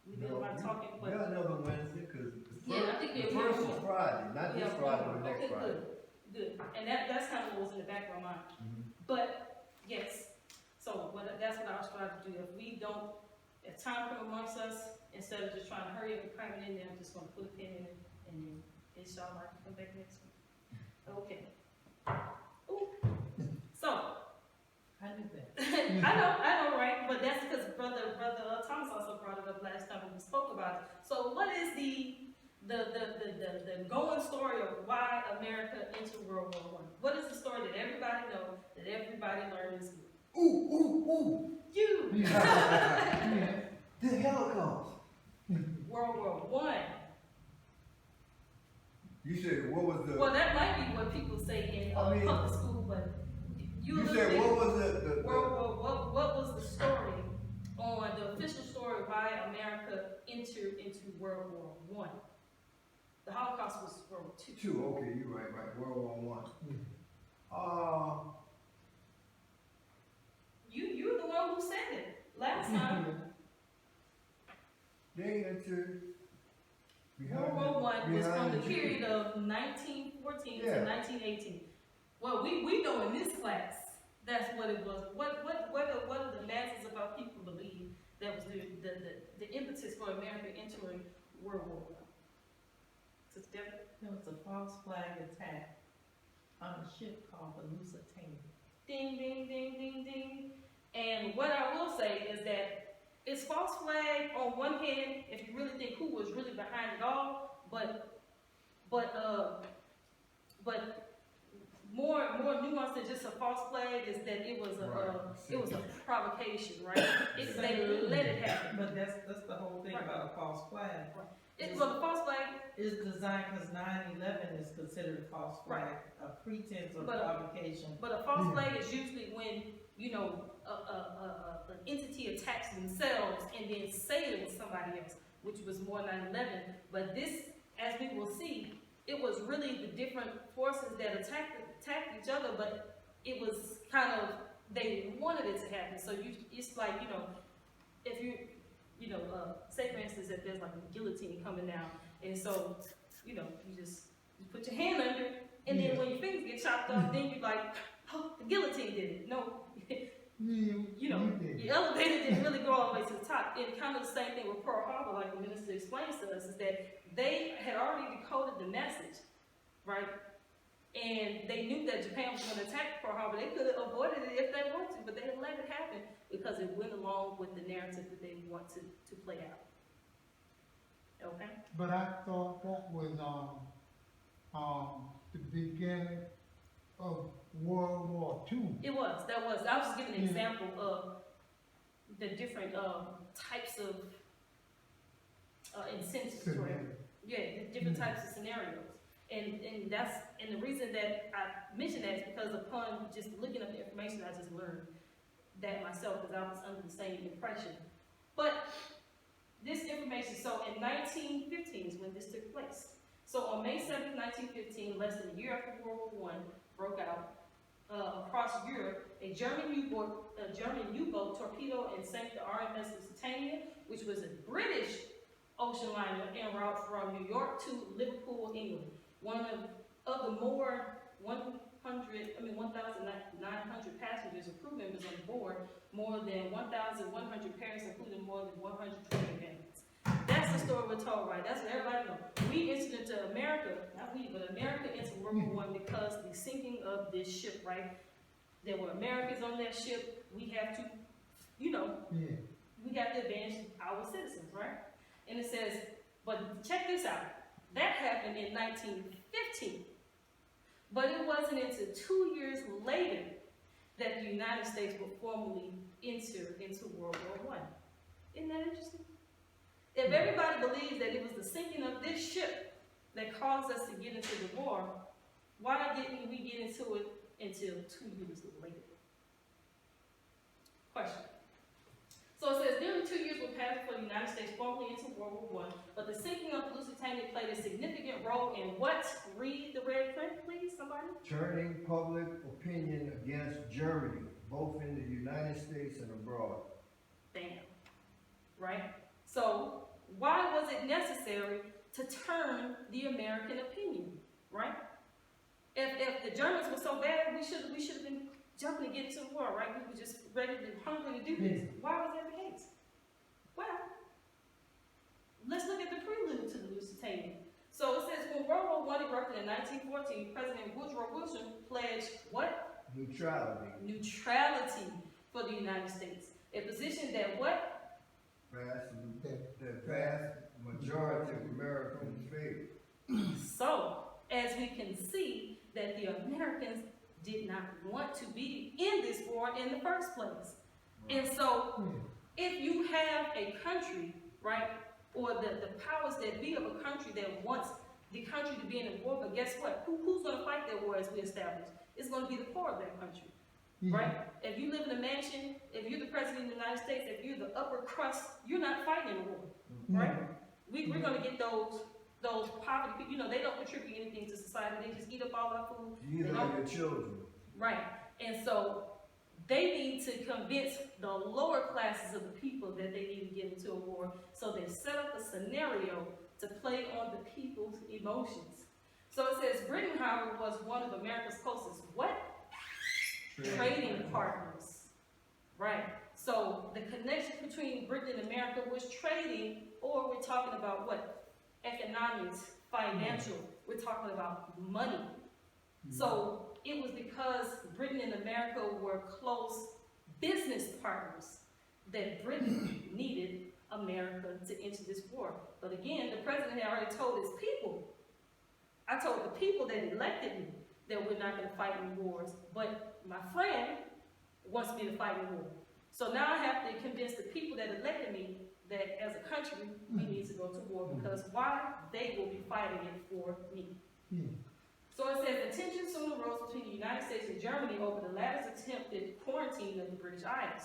Speaker 2: We've been talking, but.
Speaker 4: Yeah, another Wednesday, cause
Speaker 2: Yeah, I think
Speaker 4: the first is Friday, not this Friday, but next
Speaker 2: okay,
Speaker 4: Friday.
Speaker 2: Good. And that's kind of what was in the back of my mind. But, yes, so that's what I'll try to do. If time comes amongst us, instead of just trying to hurry up and cram it in there, I'm just gonna put a pin in it, and then inshallah I can come back next week. Okay. Ooh. So.
Speaker 5: I knew that.
Speaker 2: I know, right? But that's because brother Thomas also brought it up last time when we spoke about it. So what is the going story of why America entered World War I? What is the story that everybody knows, that everybody learned in school?
Speaker 4: Ooh.
Speaker 2: You!
Speaker 4: The Holocaust.
Speaker 2: World War I.
Speaker 4: You said, what was the?
Speaker 2: Well, that might be what people say in public school, but
Speaker 4: you said, what was the
Speaker 2: what was the story on the official story why America entered into World War I? The Holocaust was World War II.
Speaker 4: Two, okay, you're right, World War I.
Speaker 2: You're the one who said it last time.
Speaker 4: They entered.
Speaker 2: World War I was from the period of 1914 to 1918. Well, we know in this class that's what it was. What do the masses of our people believe that was the impetus for America entering World War I? Sister Deborah?
Speaker 5: There was a false flag attack on a ship called the Lusitania.
Speaker 2: Ding, ding, ding, ding, ding. And what I will say is that it's false flag on one hand, if you really think who was really behind it all, but more nuanced than just a false flag is that it was a provocation, right? They let it happen.
Speaker 5: But that's the whole thing about a false flag.
Speaker 2: Well, the false flag
Speaker 5: is designed because 9/11 is considered a false flag, a pretense of provocation.
Speaker 2: But a false flag is usually when, you know, an entity attacks themselves and then say it was somebody else, which was more 9/11. But this, as we will see, it was really the different forces that attacked each other, but it was kind of, they wanted it to happen. So it's like, you know, if you know, say for instance that there's like a guillotine coming down, and so, you know, you put your hand under it, and then when your fingers get chopped off, then you're like, oh, the guillotine did it. No, you know, your elevator didn't really go all the way to the top. And kind of the same thing with Pearl Harbor, like the minister explains to us, is that they had already decoded the message, right? And they knew that Japan was going to attack Pearl Harbor. They could have avoided it if they wanted to, but they had let it happen because it went along with the narrative that they want to play out. Okay?
Speaker 3: But I thought that was the beginning of World War II.
Speaker 2: It was. That was. I was just giving an example of the different types of incentives, right? Yeah, the different types of scenarios. And the reason that I mentioned that is because upon just looking up the information, I just learned that myself because I was under the same impression. But this information, so in 1915 is when this took place. So on May 7th, 1915, less than a year after World War I broke out, across Europe, a German U-boat torpedoed and sank the RMS Lusitania, which was a British ocean liner en route from New York to Liverpool, England. One of the more 1,900 passengers and crew members on board, more than 1,100 parents, including more than 100 training families. That's the story we're told, right? That's what everybody knows. We entered into America, not we, but America entered World War I because of the sinking of this ship, right? There were Americans on that ship. We have to, you know, we have to advance our citizens, right? And it says, but check this out. That happened in 1915. But it wasn't until 2 years later that the United States would formally enter into World War I. Isn't that interesting? If everybody believes that it was the sinking of this ship that caused us to get into the war, why didn't we get into it until 2 years later? Question. So it says, nearly 2 years were passed before the United States formally entered World War I, but the sinking of the Lusitania played a significant role in what? Read the red print, please, somebody.
Speaker 4: Turning public opinion against Germany, both in the United States and abroad.
Speaker 2: Bam. Right? So, why was it necessary to turn the American opinion? Right? If the Germans were so bad, we should have been jumping to get into the war, right? We were just ready and hungry to do this. Why was that the case? Well, let's look at the prelude to the Lusitania. So it says, when World War I erupted in 1914, President Woodrow Wilson pledged what?
Speaker 4: Neutrality.
Speaker 2: Neutrality for the United States. A position that what?
Speaker 4: The vast majority of Americans favor.
Speaker 2: So, as we can see, that the Americans did not want to be in this war in the first place. And so, if you have a country, right, or the powers that be of a country that wants the country to be in a war, but guess what? Who's going to fight that war as we establish? It's going to be the poor of that country, right? If you live in a mansion, if you're the president of the United States, if you're the upper crust, you're not fighting a war, right? We're going to get those poverty people, you know, they don't contribute anything to society. They just eat up all our food.
Speaker 4: You know your children.
Speaker 2: Right. And so they need to convince the lower classes of the people that they need to get into a war. So they set up a scenario to play on the people's emotions. So it says Britain, however, was one of America's closest what? Trading partners. Right. So the connection between Britain and America was trading, or we're talking about what? Economics, financial. We're talking about money. So it was because Britain and America were close business partners that Britain needed America to enter this war. But again, the president had already told his people, I told the people that elected me that we're not going to fight any wars, but my friend wants me to fight a war. So now I have to convince the people that elected me that as a country, we need to go to war, because why? They will be fighting it for me. So it says, tensions soon arose between the United States and Germany over the latter's attempted quarantine of the British Isles.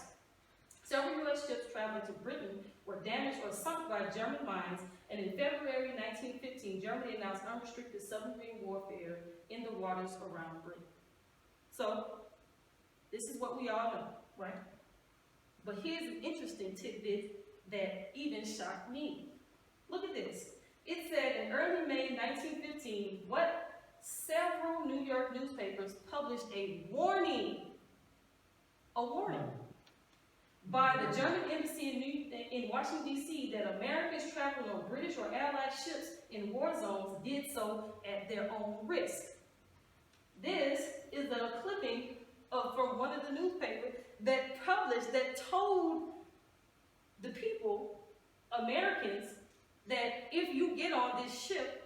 Speaker 2: Several U.S. ships traveling to Britain were damaged or sunk by German mines, and in February 1915, Germany announced unrestricted submarine warfare in the waters around Britain. So, this is what we all know, right? But here's an interesting tidbit that even shocked me. Look at this. It said in early May 1915, what? Several New York newspapers published a warning by the German embassy in Washington, D.C. that Americans traveling on British or Allied ships in war zones did so at their own risk. This is a clipping from one of the newspapers that told the people, Americans, that if you get on this ship,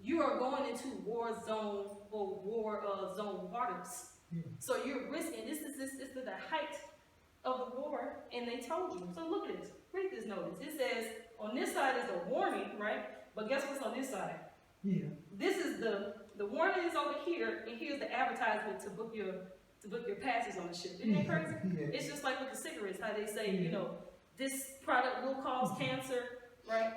Speaker 2: you are going into war zone or war zone waters. So you're risking, this is the height of the war, and they told you. So look at this, read this notice. It says, on this side is a warning, right? But guess what's on this side? This is the warning is over here, and here's the advertisement to book your passes on the ship. Isn't that crazy? It's just like with the cigarettes, how they say, you know, this product will cause cancer, right?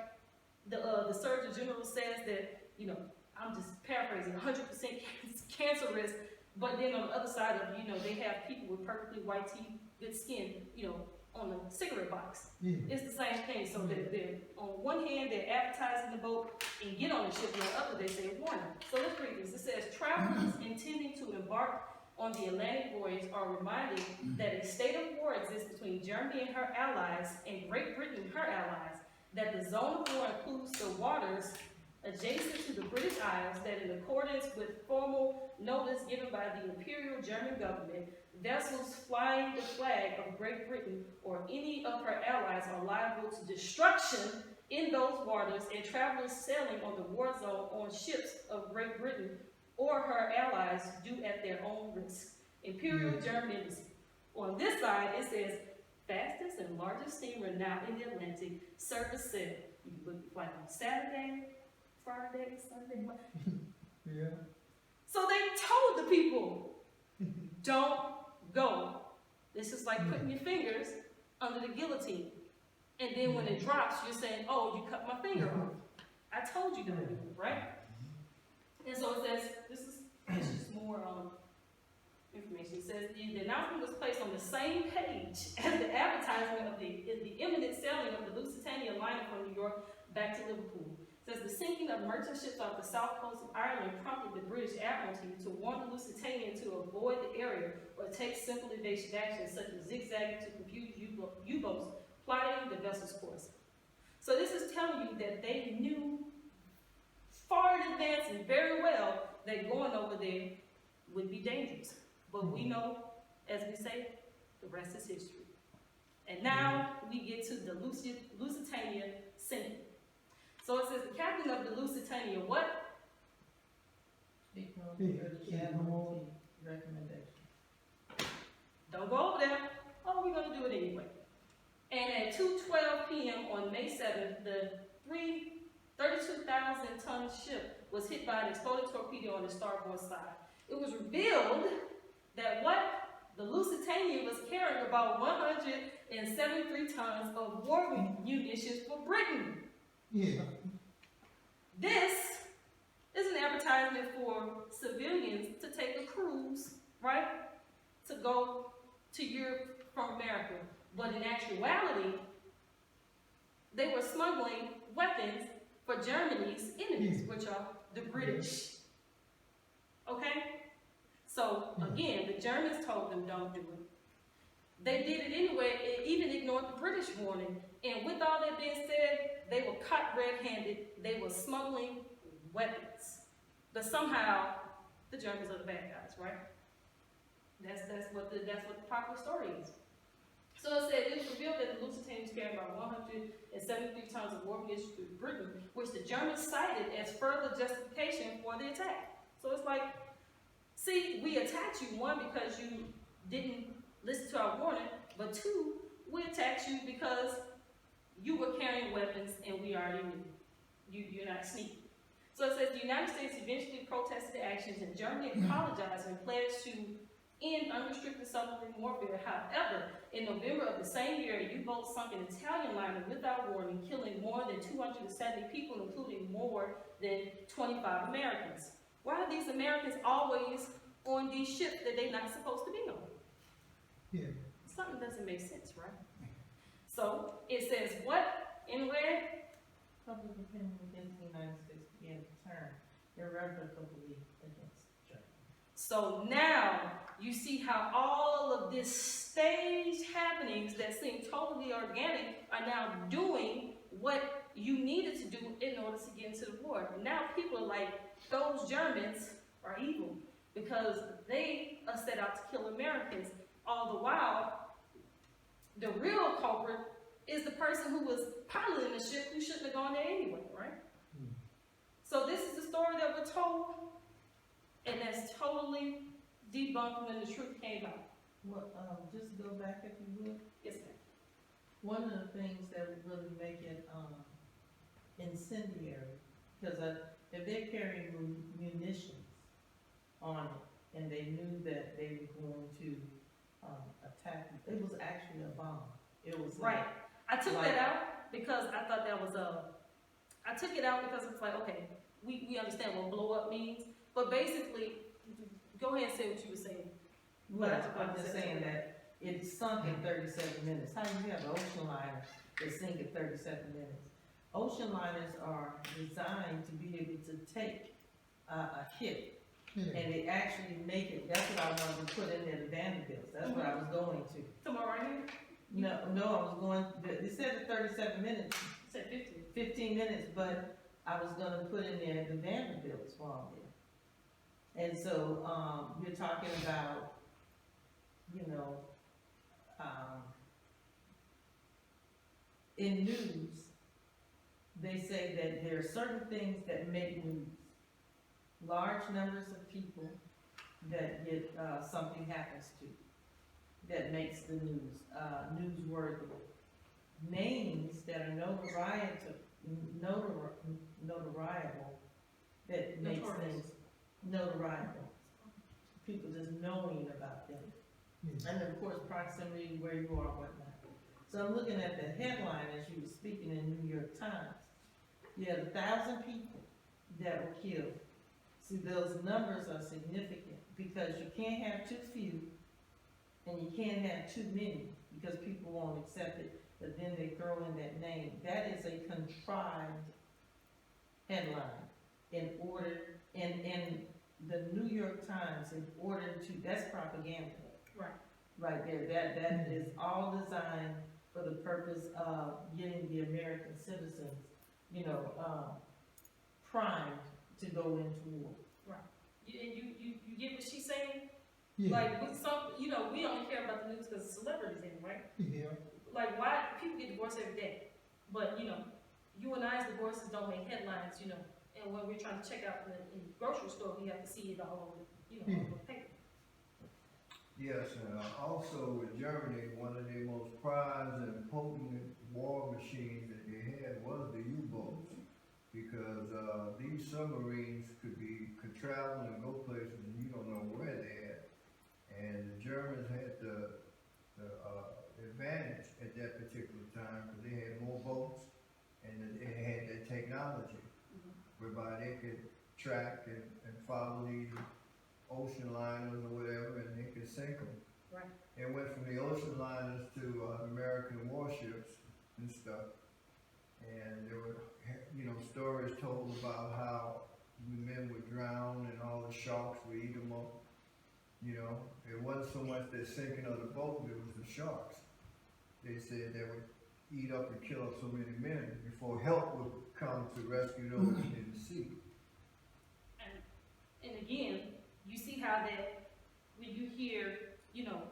Speaker 2: The Surgeon General says that, you know, I'm just paraphrasing, 100% cancer risk, but then on the other side of, you know, they have people with perfectly white teeth, good skin, you know, on the cigarette box. It's the same thing. So they're on one hand, they're advertising the boat and get on the ship, and on the other, they say warning. So let's read this. It says, travelers intending to embark on the Atlantic voyage are reminded that a state of war exists between Germany and her allies and Great Britain and her allies, that the zone of war includes the waters adjacent to the British Isles, that in accordance with formal notice given by the Imperial German government, vessels flying the flag of Great Britain or any of her allies are liable to destruction in those waters, and travelers sailing on the war zone on ships of Great Britain or her allies do at their own risk. Imperial German Embassy. On this side, it says, fastest and largest steamer now in the Atlantic. Service said you can book the flight on Saturday, Friday, Sunday.
Speaker 3: Yeah.
Speaker 2: So they told the people, don't go. This is like putting your fingers under the guillotine. And then when it drops, you're saying, oh, you cut my finger off. I told you don't do it, right? And so it says, it's just more information. It says, the announcement was placed on the same page as the advertisement of the imminent sailing of the Lusitania liner from New York back to Liverpool. It says, the sinking of merchant ships off the south coast of Ireland prompted the British Admiralty to warn the Lusitania to avoid the area or take simple evasive actions such as zigzagging to confuse U-boats plotting the vessel's course. So this is telling you that they knew far in advance and very well that going over there would be dangerous. But we know, as we say, the rest is history. And now we get to the Lusitania sinking. So it says the captain of the Lusitania, what?
Speaker 5: Admiralty recommendation.
Speaker 2: Don't go over there. Oh, we're going to do it anyway. And at 2:12 p.m. on May 7th, the 32,000-ton ship was hit by an exploded torpedo on the starboard side. It was revealed that what? The Lusitania was carrying about 173 tons of war munitions for Britain.
Speaker 3: Yeah.
Speaker 2: This is an advertisement for civilians to take a cruise, right? To go to Europe from America. But in actuality, they were smuggling weapons for Germany's enemies, which are the British. Okay? So, again, the Germans told them don't do it. They did it anyway, and even ignored the British warning. And with all that being said, they were caught red-handed. They were smuggling weapons. But somehow, the Germans are the bad guys, right? That's what the popular story is. So it said it was revealed that the Lusitania was carrying about 173 tons of war munitions to Britain, which the Germans cited as further justification for the attack. So it's like, see, we attacked you, one, because you didn't listen to our warning, but two, we attacked you because you were carrying weapons and we already knew. You're not sneaky. So it says the United States eventually protested the actions and Germany apologized and pledged to end unrestricted submarine warfare. However, in November of the same year, a U-boat sunk an Italian liner without warning, killing more than 270 people, including more than 25 Americans. Why are these Americans always on these ships that they're not supposed to be on?
Speaker 3: Yeah.
Speaker 2: Something doesn't make sense, right? So it says what in red?
Speaker 5: Public opinion against the United States began to turn irrevocably against Germany.
Speaker 2: So now you see how all of this staged happenings that seem totally organic are now doing what you needed to do in order to get into the war. Now people are like, those Germans are evil because they are set out to kill Americans. All the while, the real culprit is the person who was piloting the ship who shouldn't have gone there anyway, right? So this is the story that we're told, and that's totally debunked when the truth came out.
Speaker 5: Well, just go back if you would.
Speaker 2: Yes, ma'am.
Speaker 5: One of the things that would really make it incendiary, because if they're carrying munitions on it, and they knew that they were going to attack, it was actually a bomb. It was
Speaker 2: Right. I took that out because I thought that was I took it out because it's like, okay, we understand what blow up means, but basically, go ahead and say what you were saying.
Speaker 5: Well, I'm just saying that it sunk in 37 minutes. How do you have an ocean liner that sink in 37 minutes? Ocean liners are designed to be able to take a hit, and they actually make it. That's what I wanted to put in there, the Vanderbilts. That's what I was going to.
Speaker 2: Tomorrow right here?
Speaker 5: No, I was going, they said 37 minutes.
Speaker 2: You said 15.
Speaker 5: 15 minutes, but I was gonna put in there the Vanderbilts while there. And so, you're talking about, in news, they say that there are certain things that make news. Large numbers of people that get, something happens to. that makes the news, newsworthy. Names that are notariable, that makes
Speaker 2: Notorious.
Speaker 5: things notariable. People just knowing about them.
Speaker 3: Yeah.
Speaker 5: And of course, proximity, where you are, whatnot. So I'm looking at the headline as you were speaking in New York Times. You had 1,000 people that were killed. See, those numbers are significant because you can't have too few and you can't have too many because people won't accept it, but then they throw in that name. That is a contrived headline in order, in the New York Times, in order to, that's propaganda.
Speaker 2: Right.
Speaker 5: Right there, that is all designed for the purpose of getting the American citizens, primed to go into war.
Speaker 2: You get what she's saying?
Speaker 3: Yeah.
Speaker 2: Like, with some, we only care about the news because of celebrities anyway.
Speaker 3: Yeah.
Speaker 2: Like, why, people get divorced every day, but, you and I's divorces don't make headlines, and when we're trying to check out in the grocery store, we have to see it all over, all over the paper.
Speaker 4: Yes, and also with Germany, one of their most prized and potent war machines that they had was the U-boats. Because these submarines could travel and go places and you don't know where they're at. And the Germans had the advantage at that particular time because they had more boats and they had that technology whereby they could track and follow these ocean liners or whatever, and they could sink them.
Speaker 2: Right.
Speaker 4: It went from the ocean liners to American warships and stuff. And there were, stories told about how the men would drown and all the sharks would eat them up. It wasn't so much the sinking of the boat, it was the sharks. They said they would eat up and kill up so many men before help would come to rescue those in the sea.
Speaker 2: And again, you see how that, when you hear,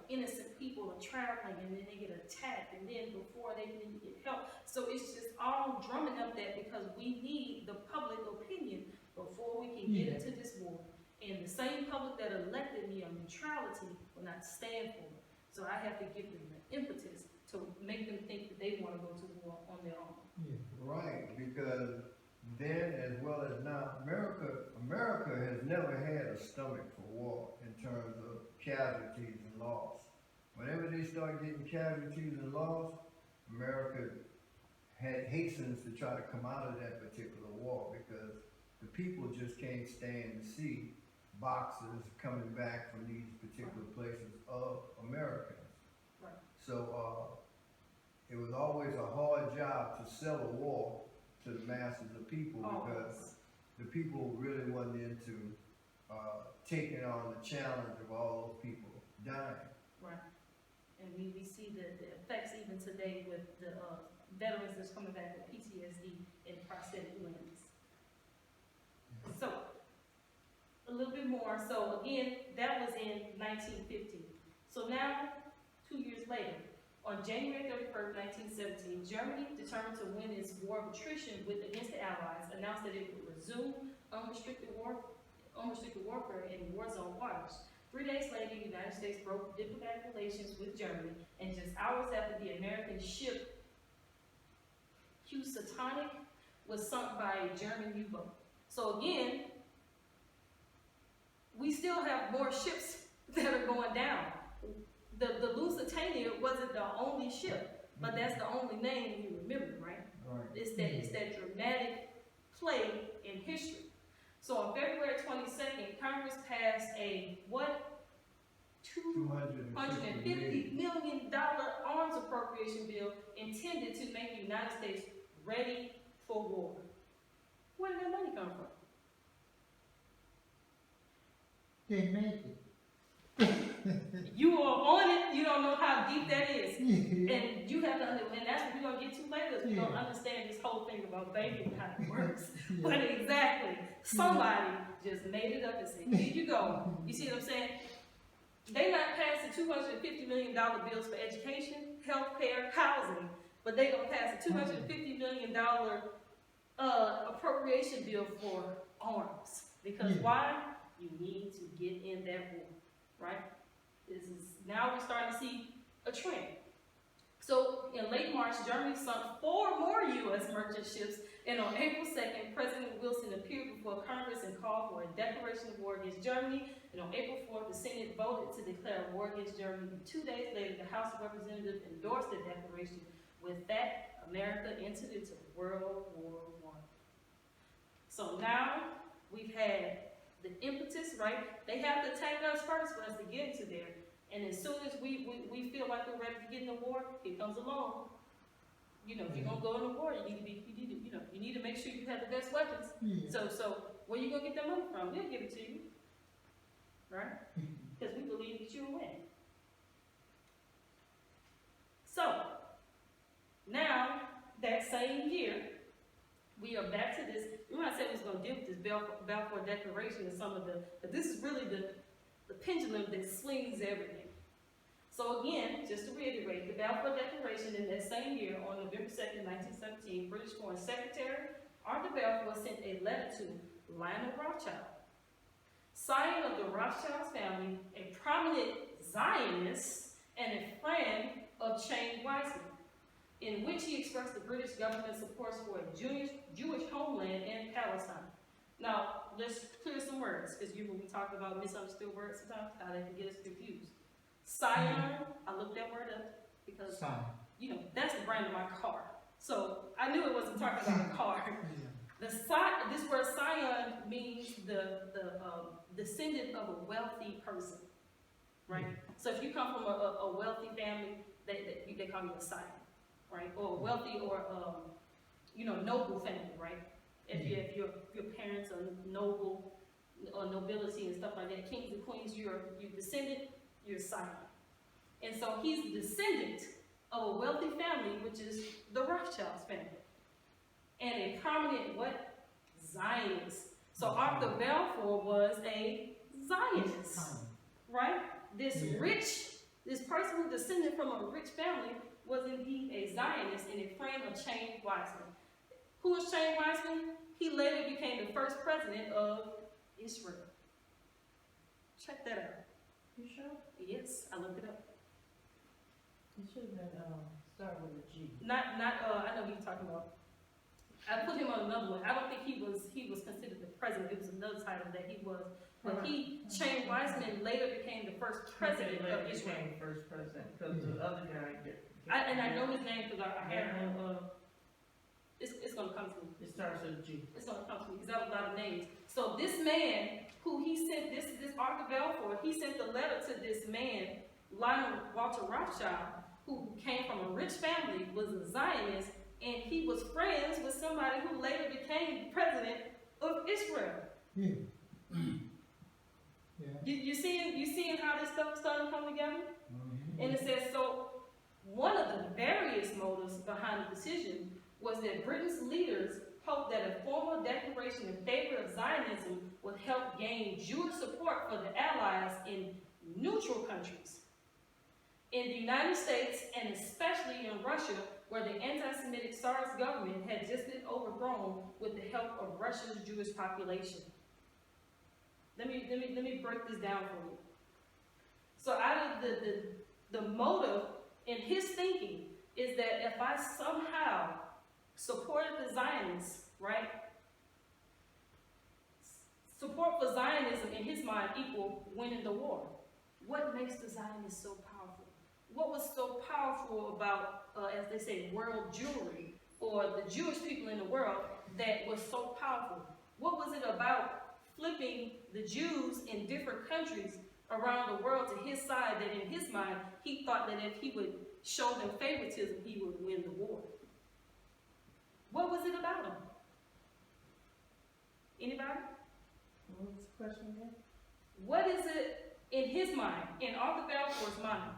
Speaker 2: innocent people are traveling and then they get attacked and then before they can even get help. So it's just all drumming up that because we need the public opinion before we can get into this war. And the same public that elected me on neutrality will not stand for it. So I have to give them the impetus to make them think that they want to go to war on their own.
Speaker 3: Yeah.
Speaker 4: Right, because then as well as now, America has never had a stomach for war in terms of casualties and loss. Whenever they start getting casualties and loss, America hastens to try to come out of that particular war because the people just can't stand to see boxes coming back from these particular places of Americans.
Speaker 2: Right.
Speaker 4: So it was always a hard job to sell a war to the masses of people because the people really wasn't into taking on the challenge of all those people dying.
Speaker 2: Right. And we see the effects even today with the veterans that's coming back with PTSD and prosthetic limbs. So, a little bit more. So again, that was in 1950. So now, 2 years later, on January 31st, 1917, Germany, determined to win its war of attrition against the Allies, announced that it would resume unrestricted warfare in war zone waters. 3 days later, the United States broke diplomatic relations with Germany, and just hours after the American ship Housatonic was sunk by a German U-boat. So again, we still have more ships that are going down. The Lusitania wasn't the only ship, but that's the only name you remember, right?
Speaker 4: Right.
Speaker 2: It's that dramatic play in history. So on February 22nd, Congress passed a what? $250 million arms appropriation bill intended to make the United States ready for war. Where did that money come from?
Speaker 3: They make it.
Speaker 2: You are on it, you don't know how deep that is.
Speaker 3: Yeah.
Speaker 2: And you have to understand, and that's what we're going to get to later. We're going to understand this whole thing about banking and how it works. But exactly, somebody just made it up and said, here you go. You see what I'm saying? They not passing $250 million bills for education, health care, housing, but they going to pass a $250 million appropriation bill for arms. Because why? You need to get in that war, right? Now we're starting to see a trend. So in late March, Germany sunk 4 more U.S. merchant ships, and on April 2nd, President Wilson appeared before Congress and called for a declaration of war against Germany. And on April 4th, the Senate voted to declare war against Germany. And 2 days later, the House of Representatives endorsed the declaration. With that, America entered into World War I. So now we've had the impetus, right? They have to attack us first for us to get into there. And as soon as we feel like we're ready to get in the war, here comes along. You know, if you're gonna go in the war, you need to make sure you have the best weapons.
Speaker 3: Yeah.
Speaker 2: So where you gonna get that money from? We'll give it to you, right? Because we believe that you'll win. So now that same year, we are back to this. Remember I said we was gonna deal with this Balfour Declaration and some of but this is really the pendulum that swings everything. So again, just to reiterate, the Balfour Declaration in that same year, on November 2nd, 1917, British Foreign Secretary Arthur Balfour sent a letter to Lionel Rothschild, scion of the Rothschild family, a prominent Zionist, and a friend of Chaim Weizmann, in which he expressed the British government's support for a Jewish homeland in Palestine. Now, let's clear some words, because when we talk about misunderstood words sometimes, how they can get us confused. Scion, I looked that word up because, that's the brand of my car. So I knew it wasn't talking about a car. This word scion means the descendant of a wealthy person, right? So if you come from a wealthy family, they call you a scion, right? Or a wealthy or noble family, right? If your parents are noble or nobility and stuff like that, kings and queens, you're descendant, you're a scion. And so he's the descendant of a wealthy family, which is the Rothschilds family. And a prominent Zionist. So Arthur Balfour was a Zionist, right? This person who descended from a rich family was indeed a Zionist and a friend of Chaim Weizmann. Who is Chaim Weizmann? He later became the first president of Israel. Check that out.
Speaker 5: You sure?
Speaker 2: Yes, I looked it up.
Speaker 5: It should have been start with a G.
Speaker 2: I know who you're talking about. I put him on another one. I don't think he was considered the president. It was another title that he was. But Chaim Weizmann later became the first president of Israel.
Speaker 5: Became first president because the other guy
Speaker 2: I know his name because I had him. It's gonna come to me.
Speaker 5: It starts with a G.
Speaker 2: It's gonna come to me because that was a lot of names. So this man who he sent this Arthur Balfour, he sent the letter to this man, Lionel Walter Rothschild, who came from a rich family, was a Zionist, and he was friends with somebody who later became president of Israel. You seeing how this stuff started to come together? And it says, so one of the various motives behind the decision was that Britain's leaders hoped that a formal declaration in favor of Zionism would help gain Jewish support for the Allies in neutral countries. In the United States, and especially in Russia, where the anti-Semitic Tsar's government had just been overthrown with the help of Russia's Jewish population. Let me break this down for you. So out of the motive in his thinking is that if I somehow supported the Zionists, right? Support for Zionism in his mind equal winning the war. What makes the Zionists so powerful? What was so powerful about, as they say, world Jewry, or the Jewish people in the world that was so powerful? What was it about flipping the Jews in different countries around the world to his side that in his mind, he thought that if he would show them favoritism, he would win the war? What was it about him? Anybody?
Speaker 5: What was the question again?
Speaker 2: What is it in his mind, in Arthur Balfour's mind,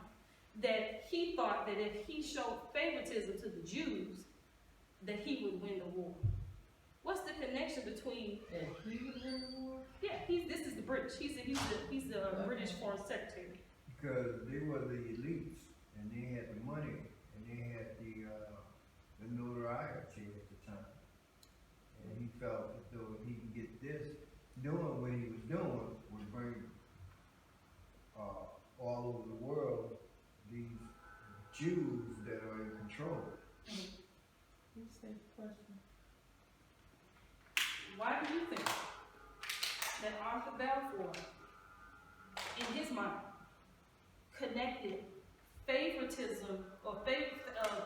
Speaker 2: that he thought that if he showed favoritism to the Jews, that he would win the war? What's the connection between?
Speaker 5: That he would win the war?
Speaker 2: Yeah, this is the British. He's the British Foreign Secretary.
Speaker 4: Because they were the elites, and they had the money, and they had the notoriety at the time. And he felt as though he can get this, doing what he was doing, would bring all Jews that are in control.
Speaker 5: You said the question.
Speaker 2: Why do you think that Arthur Balfour, in his mind, connected favoritism or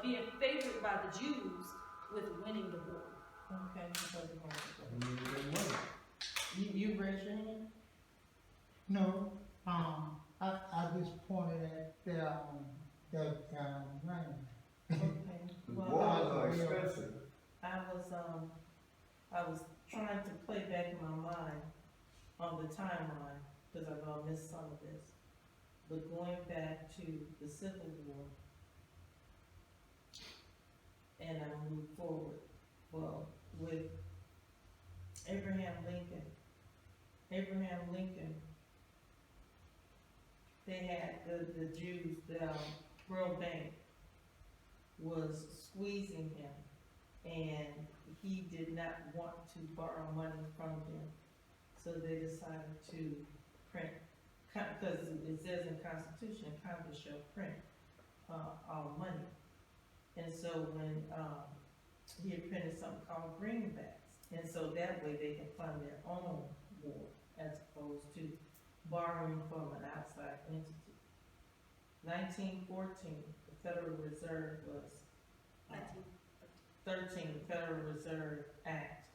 Speaker 2: being favored by the Jews with winning the war?
Speaker 5: Okay, so you want
Speaker 4: You
Speaker 5: to
Speaker 4: need that money.
Speaker 5: you raise your hand?
Speaker 3: No, I just pointed at the rain.
Speaker 5: Okay.
Speaker 4: The
Speaker 5: Well,
Speaker 4: wars are expensive.
Speaker 5: I was trying to play back in my mind on the timeline, because I know I missed some of this. But going back to the Civil War, and I moved forward, well, with Abraham Lincoln, they had the Jews, the World Bank was squeezing him, and he did not want to borrow money from them. So they decided to print, because it says in the Constitution, Congress shall print all money. And so when he had printed something called greenbacks, and so that way they can fund their own war as opposed to borrowing from an outside entity. 1914, the Federal Reserve was 13, the Federal Reserve Act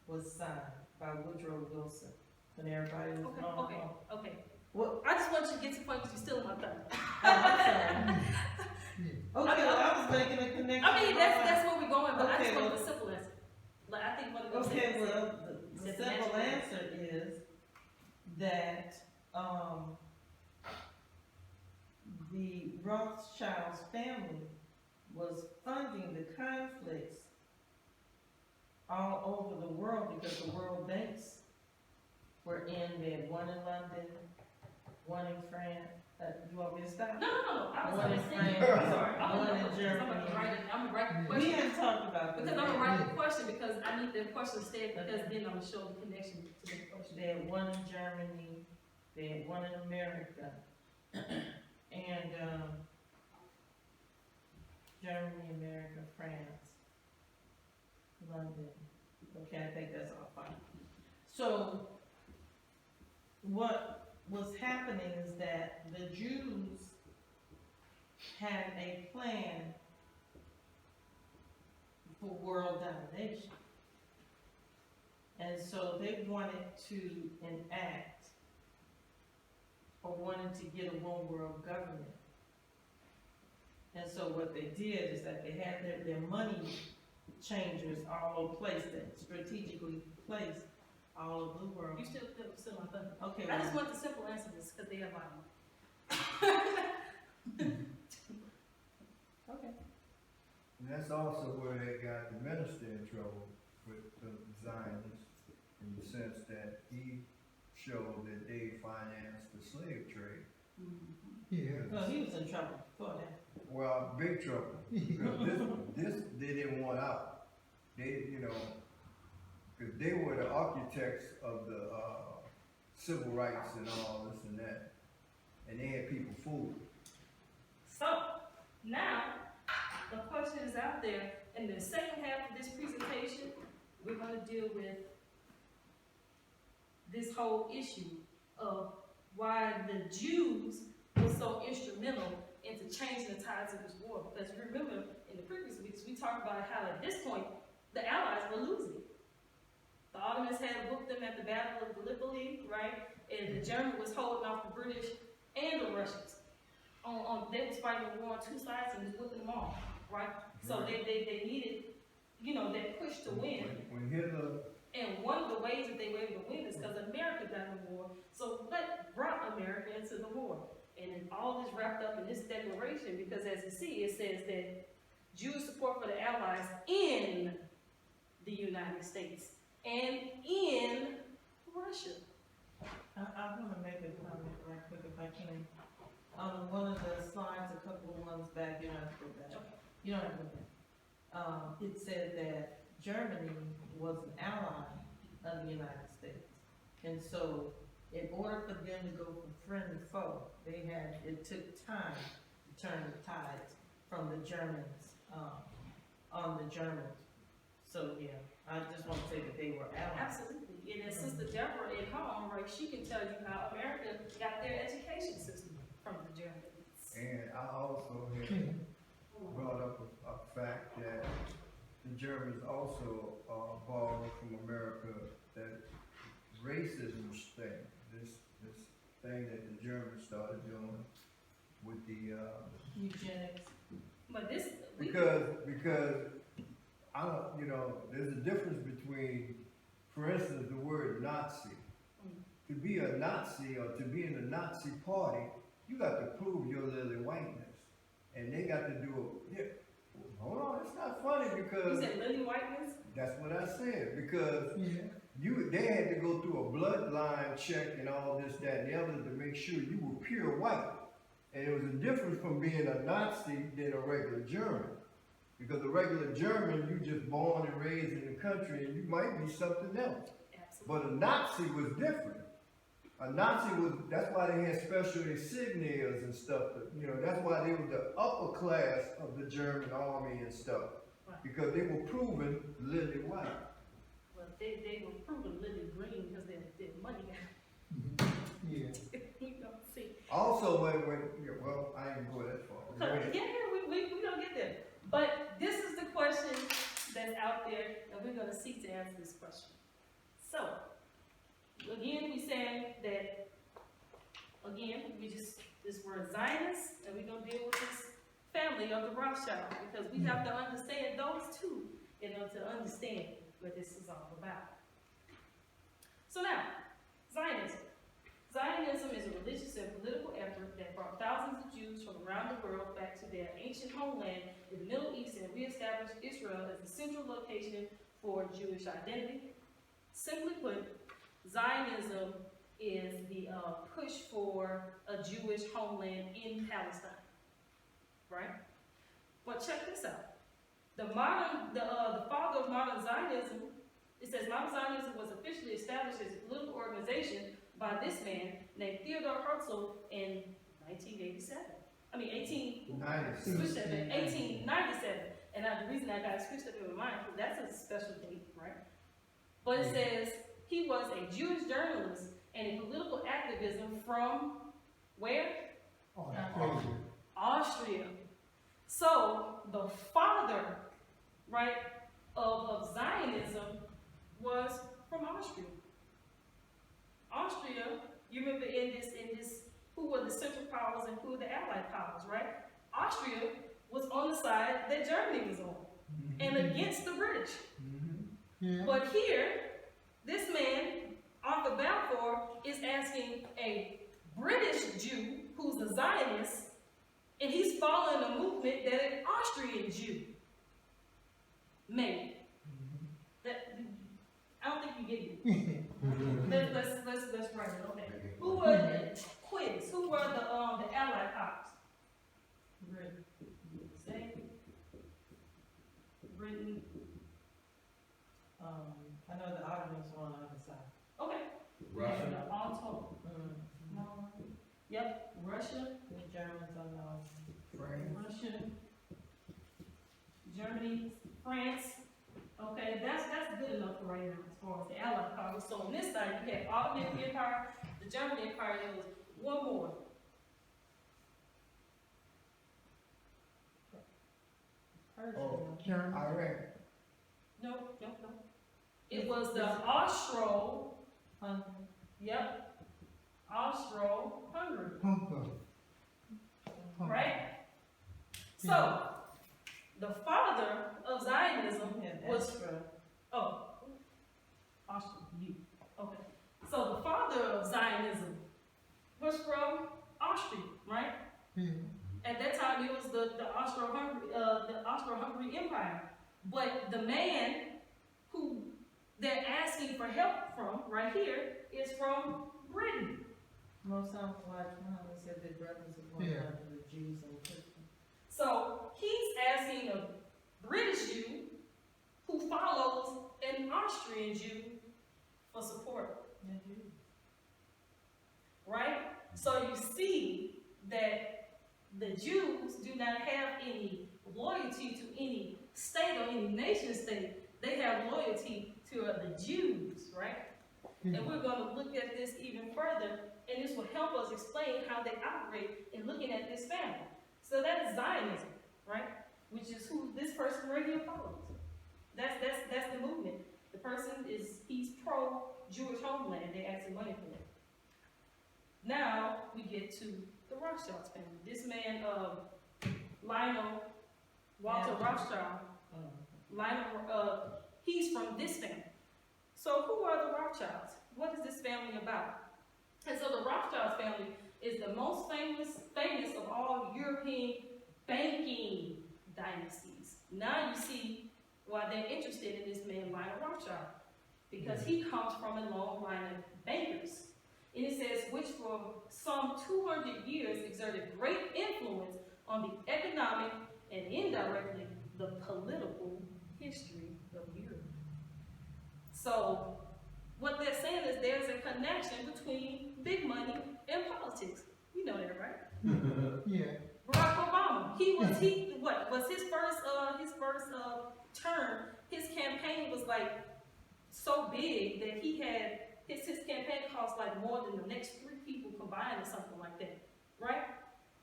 Speaker 5: was signed by Woodrow Wilson, and everybody was
Speaker 2: Okay.
Speaker 5: Well,
Speaker 2: I just want you to get to the point because you're still in my third.
Speaker 5: okay, well, I was making a connection.
Speaker 2: I mean, that's where we're going, but I
Speaker 5: Okay,
Speaker 2: just want
Speaker 5: well-
Speaker 2: the simple answer. Like, I think one of those
Speaker 5: Okay,
Speaker 2: things.
Speaker 5: well, the
Speaker 2: It's a
Speaker 5: simple
Speaker 2: natural
Speaker 5: answer is that, the Rothschild's family was funding the conflicts all over the world because the world banks were in there, one in London, one in France. You want me to stop?
Speaker 2: No. I was
Speaker 5: One in
Speaker 2: understanding.
Speaker 5: France,
Speaker 2: I'm sorry.
Speaker 5: one in
Speaker 2: I'm gonna
Speaker 5: Germany.
Speaker 2: write it. I'm gonna write the
Speaker 5: We
Speaker 2: question.
Speaker 5: hadn't talked about this.
Speaker 2: Because I'm gonna write the question because I need the question to stay because then I'm gonna show the connection to the question.
Speaker 5: They had one in Germany, they had one in America, and, Germany, America, France, London. Okay, I think that's all fine. So, what was happening is that the Jews had a plan for world domination. And so they wanted to enact or wanted to get a one world government. And so what they did is that they had their money changers all over place, that strategically placed all over the world.
Speaker 2: You still my thunder.
Speaker 5: Okay,
Speaker 2: I just
Speaker 5: well,
Speaker 2: want the simple answer to this because they have mine.
Speaker 5: okay.
Speaker 4: And that's also where they got the minister in trouble with the Zionists, in the sense that he showed that they financed the slave trade.
Speaker 3: Yeah.
Speaker 5: No, he was in trouble for that.
Speaker 4: Well, big trouble. Because this they didn't want out. They, because they were the architects of the civil rights and all this and that, and they had people fooled.
Speaker 2: So now the question is out there. In the second half of this presentation, we're going to deal with this whole issue of why the Jews were so instrumental into changing the tides of this war. Because remember, in the previous weeks, we talked about how at this point, the Allies were losing. The Ottomans had whooped them at the Battle of Gallipoli, right? And the Germans was holding off the British and the Russians. They was fighting the war on two sides and was whipping them off, right? So they needed, that push to win.
Speaker 4: When Hitler,
Speaker 2: And one of the ways that they were able to win is because America got in the war. So what brought America into the war? And then all this wrapped up in this declaration because as you see, it says that Jews' support for the Allies in the United States and in Russia.
Speaker 5: I want to make a comment right quick if I can. On one of the slides, a couple of ones back, you don't have to go back. You don't have to go back. It said that Germany was an ally of the United States. And so, in order for them to go from friend to foe, it took time to turn the tides on the Germans, So, yeah, I just want to say that they were allies.
Speaker 2: Absolutely. And then Sister Deborah, in her own right, she can tell you how America got their education system from the Germans.
Speaker 4: And I also had brought up a fact that the Germans also borrowed from America that racism thing, this thing that the Germans started doing with the
Speaker 5: Eugenics.
Speaker 2: But this,
Speaker 4: because I don't, there's a difference between, for instance, the word Nazi. To be a Nazi or to be in the Nazi party, you got to prove your lily whiteness, and they got to do it. Yeah, hold on, it's not funny
Speaker 2: you
Speaker 4: because
Speaker 2: said lily whiteness?
Speaker 4: that's what I said, because they had to go through a bloodline check and all this, that, and the other to make sure you were pure white. And it was a difference from being a Nazi than a regular German. Because a regular German, you just born and raised in the country and you might be something else.
Speaker 2: Absolutely.
Speaker 4: But a Nazi was different. A Nazi was, that's why they had special insignias and stuff. That's why they were the upper class of the German army and stuff.
Speaker 2: Right.
Speaker 4: Because they were proven lily white.
Speaker 2: Well, they were proven lily green because their money
Speaker 3: Yeah.
Speaker 2: we don't see.
Speaker 4: Also, I didn't go that far. Go ahead.
Speaker 2: Yeah, we don't get there. But this is the question that's out there, and we're going to seek to answer this question. So, again, we saying that, this word Zionist, and we're going to deal with this family of the Rothschild, because we have to understand those two in order to understand what this is all about. So now, Zionism. Zionism is a religious and political effort that brought thousands of Jews from around the world back to their ancient homeland in the Middle East and reestablished Israel as the central location for Jewish identity. Simply put, Zionism is the push for a Jewish homeland in Palestine, right? But check this out. The father of modern Zionism, it says modern Zionism was officially established as a political organization by this man named Theodor Herzl in 1897. 1897. And the reason I got it switched up in my mind, because that's a special date, right? But it says he was a Jewish journalist and a political activism from where? Austria. So the father, right, of Zionism was from Austria. Austria, you remember in this, who were the Central Powers and who were the Allied Powers, right? Austria was on the side that Germany was on, and against the British.
Speaker 3: Yeah.
Speaker 2: But here, this man, Arthur Balfour, is asking a British Jew who's a Zionist, and he's following a movement that an Austrian Jew made. I don't think you get it. Let's write it. Okay. Who were the quiz? Who were the Allied powers? Britain. Britain.
Speaker 5: I know the Ottomans were on the other side.
Speaker 2: Okay.
Speaker 6: Russia.
Speaker 2: The Otto. No. Yep. Russia.
Speaker 5: The Germans on the
Speaker 2: Russia. Germany. France. Okay, that's good enough for right now as far as the Allied powers. So on this side, you had Ottoman Empire, the German Empire, there was one more.
Speaker 3: German.
Speaker 4: Iran.
Speaker 2: No. It was the Austro-Hungary. Yep. Austro-Hungary. Right? So, the father of Zionism was Austria. Okay. So the father of Zionism was from Austria, right? At that time, it was the Austro-Hungary Empire. But the man who they're asking for help from right here is from Britain.
Speaker 5: Most times, like Muhammad said, their brothers are going under the Jews and Christians.
Speaker 2: So he's asking a British Jew who follows an Austrian Jew for support. Right? So you see that the Jews do not have any loyalty to any state or any nation state. They have loyalty to the Jews, right? And we're going to look at this even further, and this will help us explain how they operate in looking at this family. So that is Zionism, right? Which is who this person right here follows. That's the movement. The person he's pro-Jewish homeland. They ask the money for it. Now we get to the Rothschild family. This man, Lionel Walter Rothschild, he's from this family. So who are the Rothschilds? What is this family about? And so the Rothschild family is the most famous of all European banking dynasties. Now you see why they're interested in this man, Lionel Rothschild, because he comes from a long line of bankers. And it says, which for some 200 years exerted great influence on the economic and indirectly the political history of Europe. So what they're saying is there's a connection between big money and politics. You know that, right?
Speaker 3: Yeah.
Speaker 2: Barack Obama, what was his first term? His campaign was like so big that he had his campaign cost like more than the next 3 people combined or something like that, right?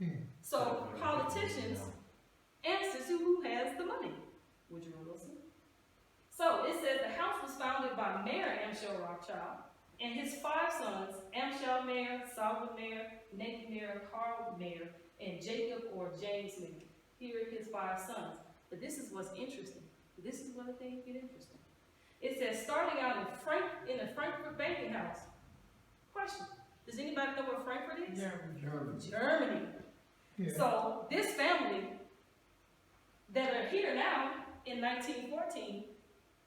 Speaker 3: Yeah.
Speaker 2: So politicians answer to who has the money. Woodrow Wilson. So it says the house was founded by Mayer Amschel Rothschild and his 5 sons, Amschel Mayer, Salvador Mayer, Nathan Mayer, Carl Mayer, and Jacob or James Mayer. Here are his 5 sons. But this is what's interesting. This is where things get interesting. It says starting out in the Frankfurt banking house. Question: does anybody know where Frankfurt is? Germany.
Speaker 3: Yeah.
Speaker 2: So this family that are here now in 1914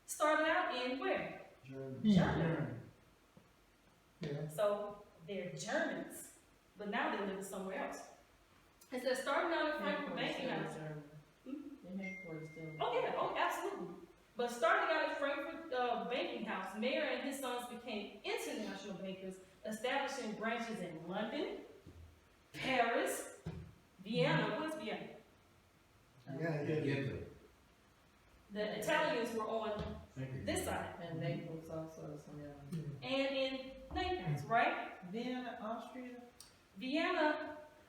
Speaker 2: started out in where? Germany.
Speaker 3: Yeah.
Speaker 2: So they're Germans, but now they live somewhere else. It says starting out in Frankfurt banking house. Oh yeah, oh absolutely. But starting out at Frankfurt banking house, Mayer and his sons became international bankers, establishing branches in London, Paris, Vienna. What's Vienna? The Italians were on this side.
Speaker 5: And Naples also.
Speaker 2: And in Naples, right?
Speaker 5: Vienna, Austria.
Speaker 2: Vienna,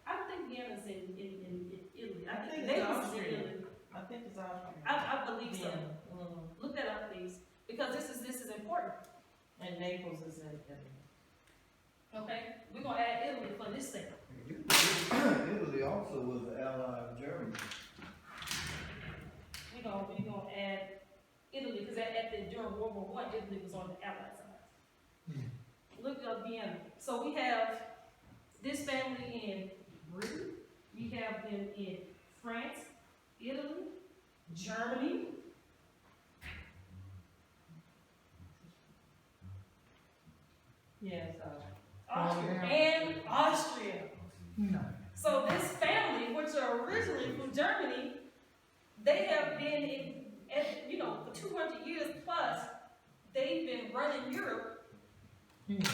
Speaker 2: I don't think Vienna's in Italy.
Speaker 5: I think
Speaker 2: Naples
Speaker 5: it's
Speaker 2: is in
Speaker 5: Austria.
Speaker 2: Italy.
Speaker 5: I think it's Austria.
Speaker 2: I believe so.
Speaker 5: Vienna.
Speaker 2: Look that up, please, because this is important.
Speaker 5: And Naples is in Italy.
Speaker 2: Okay, we're gonna add Italy for this thing.
Speaker 4: Italy also was an ally of Germany.
Speaker 2: We're gonna add Italy because during World War I, Italy was on the Allied side. Look up Vienna. So we have this family in Britain. We have them in France, Italy, Germany.
Speaker 5: Yes,
Speaker 2: Austria, and Austria.
Speaker 3: No.
Speaker 2: So this family, which are originally from Germany, they have been for 200 years plus, they've been running Europe,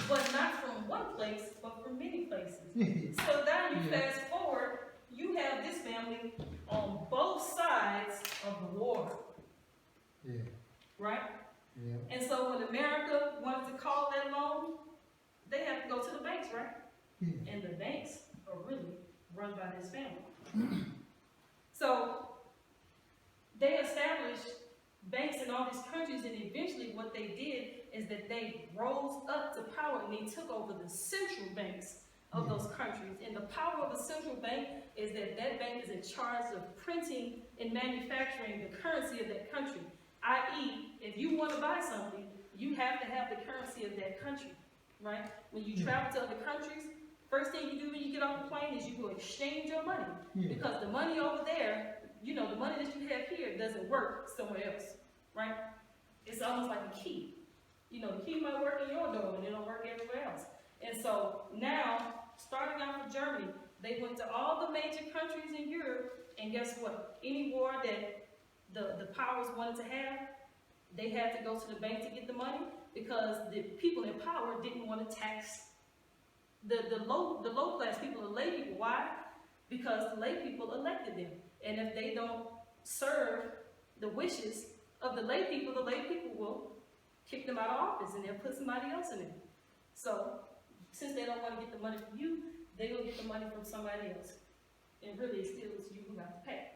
Speaker 2: but not from one place, but from many places. So now you fast forward, you have this family on both sides of the war.
Speaker 3: Yeah.
Speaker 2: Right?
Speaker 3: Yeah.
Speaker 2: And so when America wanted to call that loan, they have to go to the banks, right?
Speaker 3: Yeah.
Speaker 2: And the banks are really run by this family. So they established banks in all these countries, and eventually what they did is that they rose up to power and they took over the central banks of those countries. And the power of the central bank is that bank is in charge of printing and manufacturing the currency of that country. I.e., if you want to buy something, you have to have the currency of that country, right? When you travel to other countries, first thing you do when you get off the plane is you go exchange your money. Because the money over there, the money that you have here doesn't work somewhere else, right? It's almost like a key. The key might work in your door, but it don't work everywhere else. And so now, starting out with Germany, they went to all the major countries in Europe, and guess what? Any war that the powers wanted to have, they had to go to the bank to get the money because the people in power didn't want to tax the low class people, the lay people. Why? Because the lay people elected them. And if they don't serve the wishes of the lay people will kick them out of office and they'll put somebody else in it. So, since they don't want to get the money from you, they will get the money from somebody else. And really, it still is you who have to pay.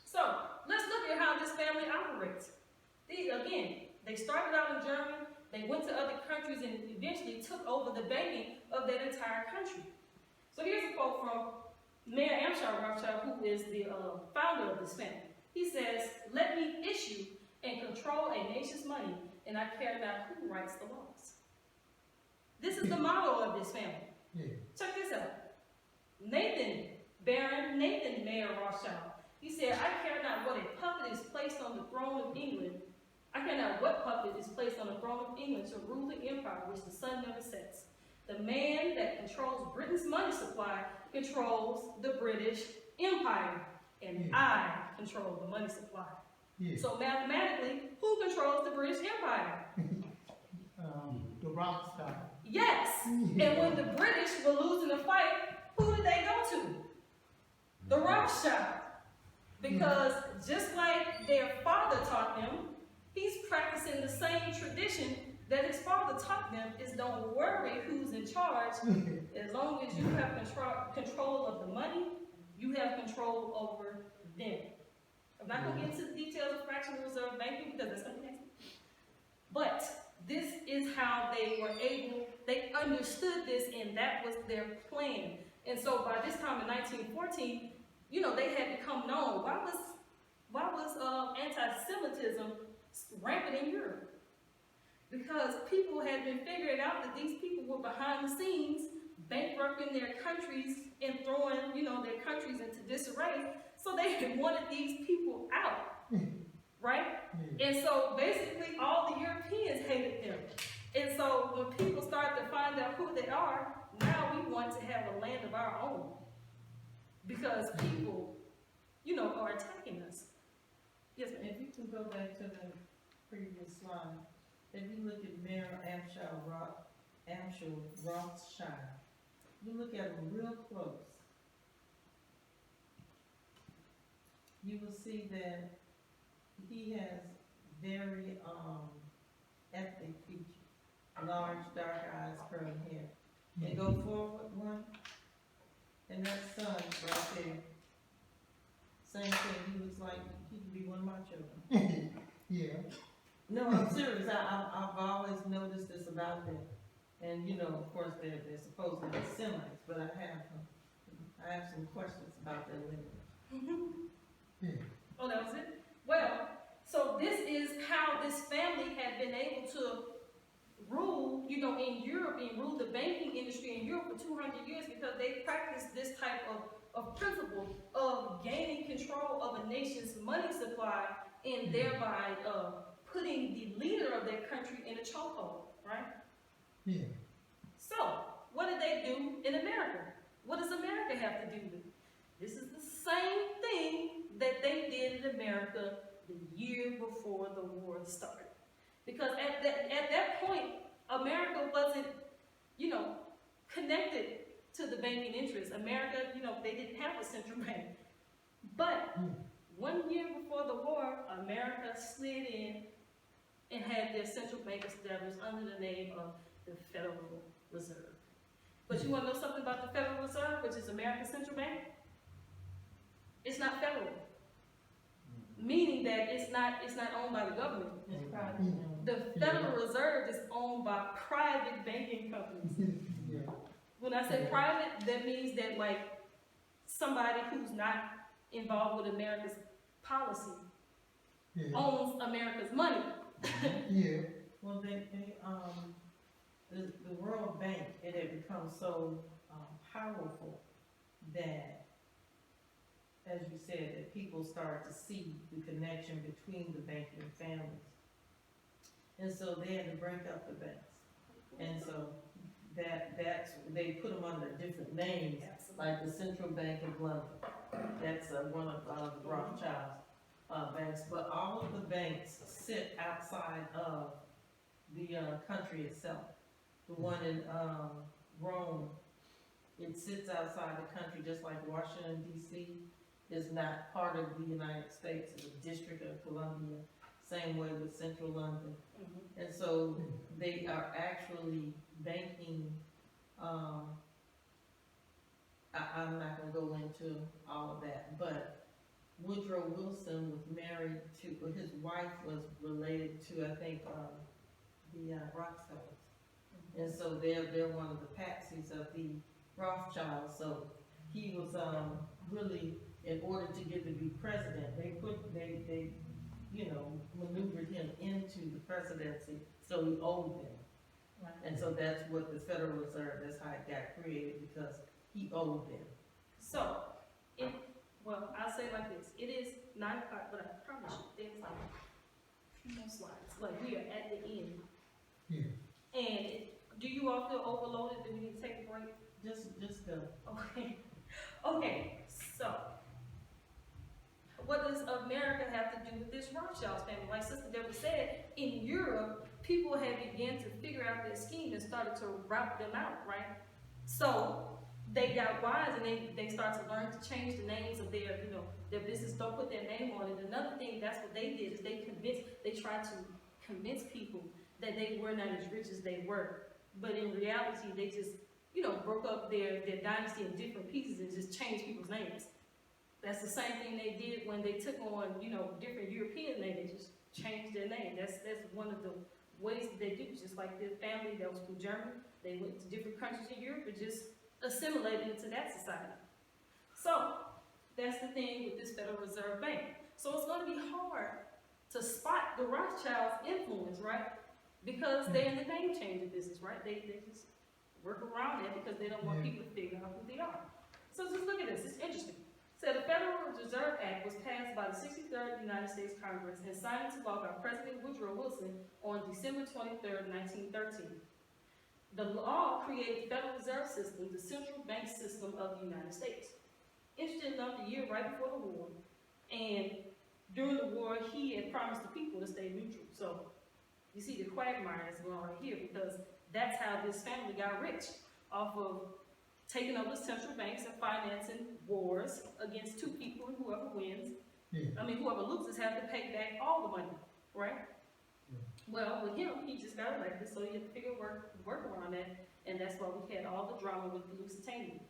Speaker 2: So, let's look at how this family operates. They started out in Germany, they went to other countries, and eventually took over the banking of that entire country. So here's a quote from Mayor Amschel Rothschild, who is the founder of this family. He says, "Let me issue and control a nation's money, and I care not who writes the laws." This is the motto of this family. Check this out. Baron Nathan Mayer Rothschild, he said, "I care not what a puppet is placed on the throne of England. I care not what puppet is placed on the throne of England to rule the empire which the sun never sets. The man that controls Britain's money supply controls the British Empire, and I control the money supply." So mathematically, who controls the British Empire?
Speaker 3: The Rothschild.
Speaker 2: Yes. And when the British were losing the fight, who did they go to? The Rothschild. Because just like their father taught them, he's practicing the same tradition that his father taught them, is don't worry who's in charge. As long as you have control of the money, you have control over them. I'm not going to get into the details of fractional reserve banking because that's going to be next. But this is how they understood this, and that was their plan. And so by this time in 1914, they had become known. Why was anti-Semitism rampant in Europe? Because people had been figuring out that these people were behind the scenes, bankrupting their countries and throwing, their countries into disarray. So they wanted these people out, right? And so basically all the Europeans hated them. And so when people start to find out who they are, now we want to have a land of our own. Because people, are attacking us. Yes, ma'am.
Speaker 5: If you can go back to the previous slide, if you look at Mayor Amschel Rothschild, you look at him real close, you will see that he has very ethnic features, large dark eyes, curly hair. And go forward one, and that son right there, same thing. He looks like he could be one of my children. No, I'm serious. I've always noticed this about them. And of course, they're supposed to be Semites, but I have some questions about their lineage.
Speaker 2: Oh, that was it? Well, so this is how this family had been able to rule, in Europe, and rule the banking industry in Europe for 200 years, because they practiced this type of principle of gaining control of a nation's money supply, and thereby putting the leader of their country in a chokehold, right? So, what did they do in America? What does America have to do with it? This is the same thing that they did in America the year before the war started. Because at that point, America wasn't, connected to the banking interests. America, they didn't have a central bank. But 1 year before the war, America slid in and had their central bank established under the name of the Federal Reserve. But you want to know something about the Federal Reserve, which is America's central bank? It's not federal. Meaning that it's not owned by the government.
Speaker 5: It's private.
Speaker 2: The Federal Reserve is owned by private banking companies. When I say private, that means that somebody who's not involved with America's policy owns America's money.
Speaker 5: Well, the World Bank, it had become so powerful that, as you said, that people started to see the connection between the banking families. And so they had to break up the banks. And so they put them under different names, like the Central Bank of London. That's one of the Rothschild's banks. But all of the banks sit outside of the country itself. The one in Rome, it sits outside the country, just like Washington, D.C. is not part of the United States, it's a District of Columbia, same way with Central London.
Speaker 2: Mhm.
Speaker 5: And so they are actually banking, I'm not gonna go into all of that, but Woodrow Wilson was married to, or his wife was related to, I think, the Rockefellers. And so they're one of the patsies of the Rothschilds, so he was, really, in order to get to be president, they maneuvered him into the presidency, so he owed them.
Speaker 2: Right.
Speaker 5: And so that's what the Federal Reserve, that's how it got created, because he owed them.
Speaker 2: So, I'll say it like this, it is 9 o'clock, but I promise you, there's like a few more slides, like we are at the end.
Speaker 3: Yeah.
Speaker 2: And do you all feel overloaded, do we need to take a break?
Speaker 5: Just go.
Speaker 2: Okay, okay, so, what does America have to do with this Rothschild family? Like Sister Deborah said, in Europe, people had begun to figure out their scheme and started to route them out, right? So, they got wise and they started to learn to change the names of their business, don't put their name on it. Another thing, that's what they did, is they tried to convince people that they were not as rich as they were. But in reality, they just, broke up their dynasty in different pieces and just changed people's names. That's the same thing they did when they took on, different European names. They just changed their name. That's one of the ways that they do it. Just like the family that was from Germany, they went to different countries in Europe and just assimilated into that society. So, that's the thing with this Federal Reserve Bank. So it's going to be hard to spot the Rothschilds' influence, right? Because they're in the name changing business, right? They just work around it because they don't want people to figure out who they are. So just look at this, it's interesting. So the Federal Reserve Act was passed by the 63rd United States Congress and signed into law by President Woodrow Wilson on December 23rd, 1913. The law created the Federal Reserve System, the central bank system of the United States. Interesting enough, the year right before the war, and during the war, he had promised the people to stay neutral. So, you see the quagmire that's going on here, because that's how this family got rich, off of taking over central banks and financing wars against two people, and whoever wins, whoever loses has to pay back all the money, right? Well, with him, he just got elected, so he had to figure work around that, and that's why we had all the drama with the Lusitania.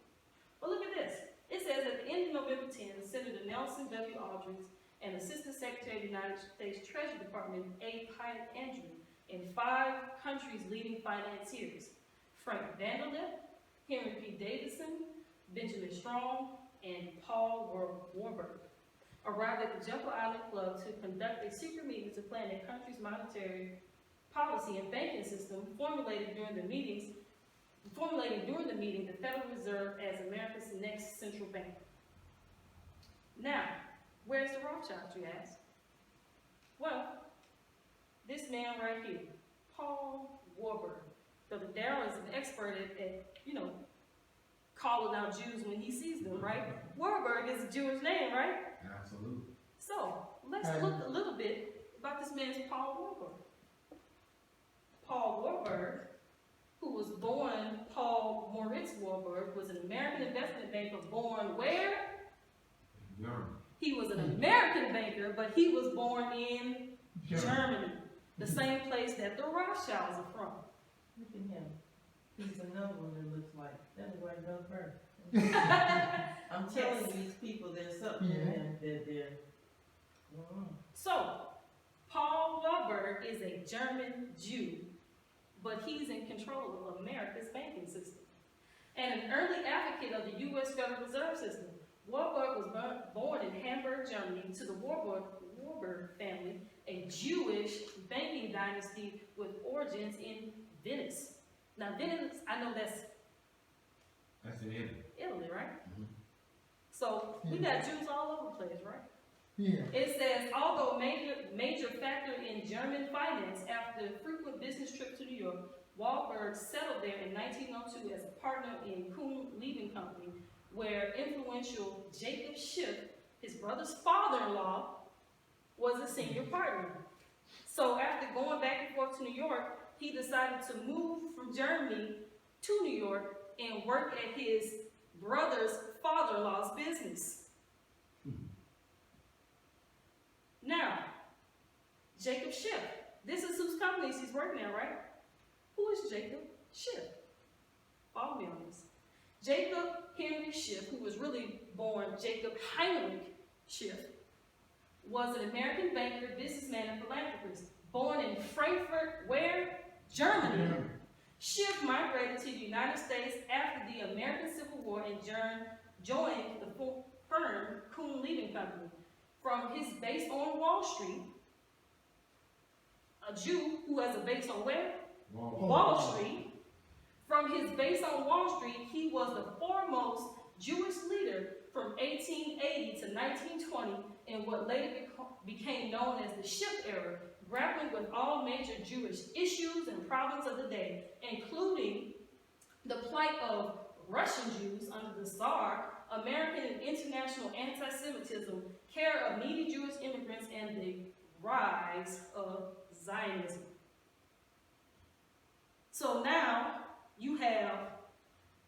Speaker 2: But look at this. It says at the end of November 10, Senator Nelson W. Aldrich and Assistant Secretary of the United States Treasury Department A. Pyatt Andrew and 5 countries' leading financiers, Frank Vanderlip, Henry P. Davidson, Benjamin Strong, and Paul Warburg, arrived at the Jekyll Island Club to conduct a secret meeting to plan a country's monetary policy and banking system, formulating during the meeting the Federal Reserve as America's next central bank. Now, where's the Rothschilds, you ask? Well, this man right here, Paul Warburg. So the Darryl is an expert at calling out Jews when he sees them, right? Warburg is a Jewish name, right?
Speaker 6: Absolutely.
Speaker 2: So, let's look a little bit about this man's Paul Warburg. Paul Warburg, who was born Paul Moritz Warburg, was an American investment banker born where?
Speaker 6: Germany.
Speaker 2: He was an American banker, but he was born in Germany, the same place that the Rothschilds are from.
Speaker 5: Look at him. He's another one that looks like, that's where he goes first. I'm telling these people there's something in them that they're.
Speaker 2: So, Paul Warburg is a German Jew, but he's in control of America's banking system. And an early advocate of the U.S. Federal Reserve System, Warburg was born in Hamburg, Germany, to the Warburg family, a Jewish banking dynasty with origins in Venice. Now, Venice, I know that's
Speaker 6: in Italy.
Speaker 2: Italy, right?
Speaker 6: Mm-hmm.
Speaker 2: So, we got Jews all over the place, right?
Speaker 3: Yeah.
Speaker 2: It says, although major factor in German finance after frequent business trips to New York, Warburg settled there in 1902 as a partner in Kuhn Leaving Company, where influential Jacob Schiff, his brother's father-in-law, was a senior partner. So after going back and forth to New York, he decided to move from Germany to New York and work at his brother's father-in-law's business. Jacob Schiff. This is whose companies he's working at, right? Who is Jacob Schiff? Follow me on this. Jacob Henry Schiff, who was really born Jacob Heinrich Schiff, was an American banker, businessman, and philanthropist. Born in Frankfurt, where? Germany. Schiff migrated to the United States after the American Civil War and joined the firm Kuhn Leading Company. From his base on Wall Street, a Jew who has a base on where? Wall Street. From his base on Wall Street, he was the foremost Jewish leader from 1880 to 1920 in what later became known as the Schiff era, grappling with all major Jewish issues and problems of the day, including the plight of Russian Jews under the Tsar, American and international anti-Semitism, care of needy Jewish immigrants, and the rise of Zionism. So now you have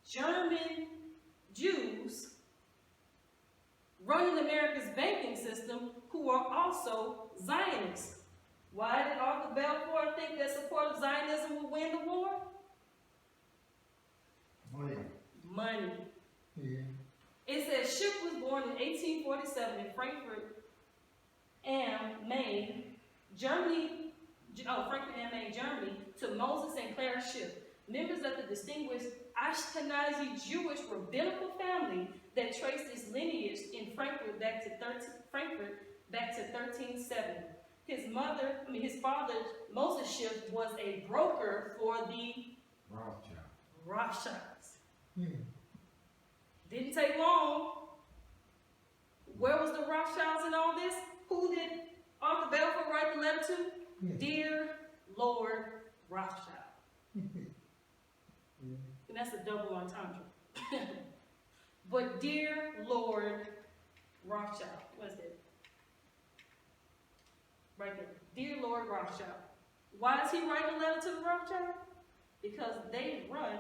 Speaker 2: German Jews running America's banking system who are also Zionists. Why did Arthur Balfour think that support of Zionism would win the war? Money.
Speaker 3: Yeah.
Speaker 2: It says Schiff was born in 1847 in Frankfurt am Main, Germany, to Moses and Clara Schiff, members of the distinguished Ashkenazi Jewish rabbinical family that traced its lineage in Frankfurt back to 1370. His father, Moses Schiff, was a broker for the Rothschilds. Didn't take long. Where was the Rothschilds in all this? Who did Arthur Balfour write the letter to? Dear Lord Rothschild. And that's a double entendre. But dear Lord Rothschild, what is that? Right there. Dear Lord Rothschild. Why is he writing a letter to the Rothschild? Because they run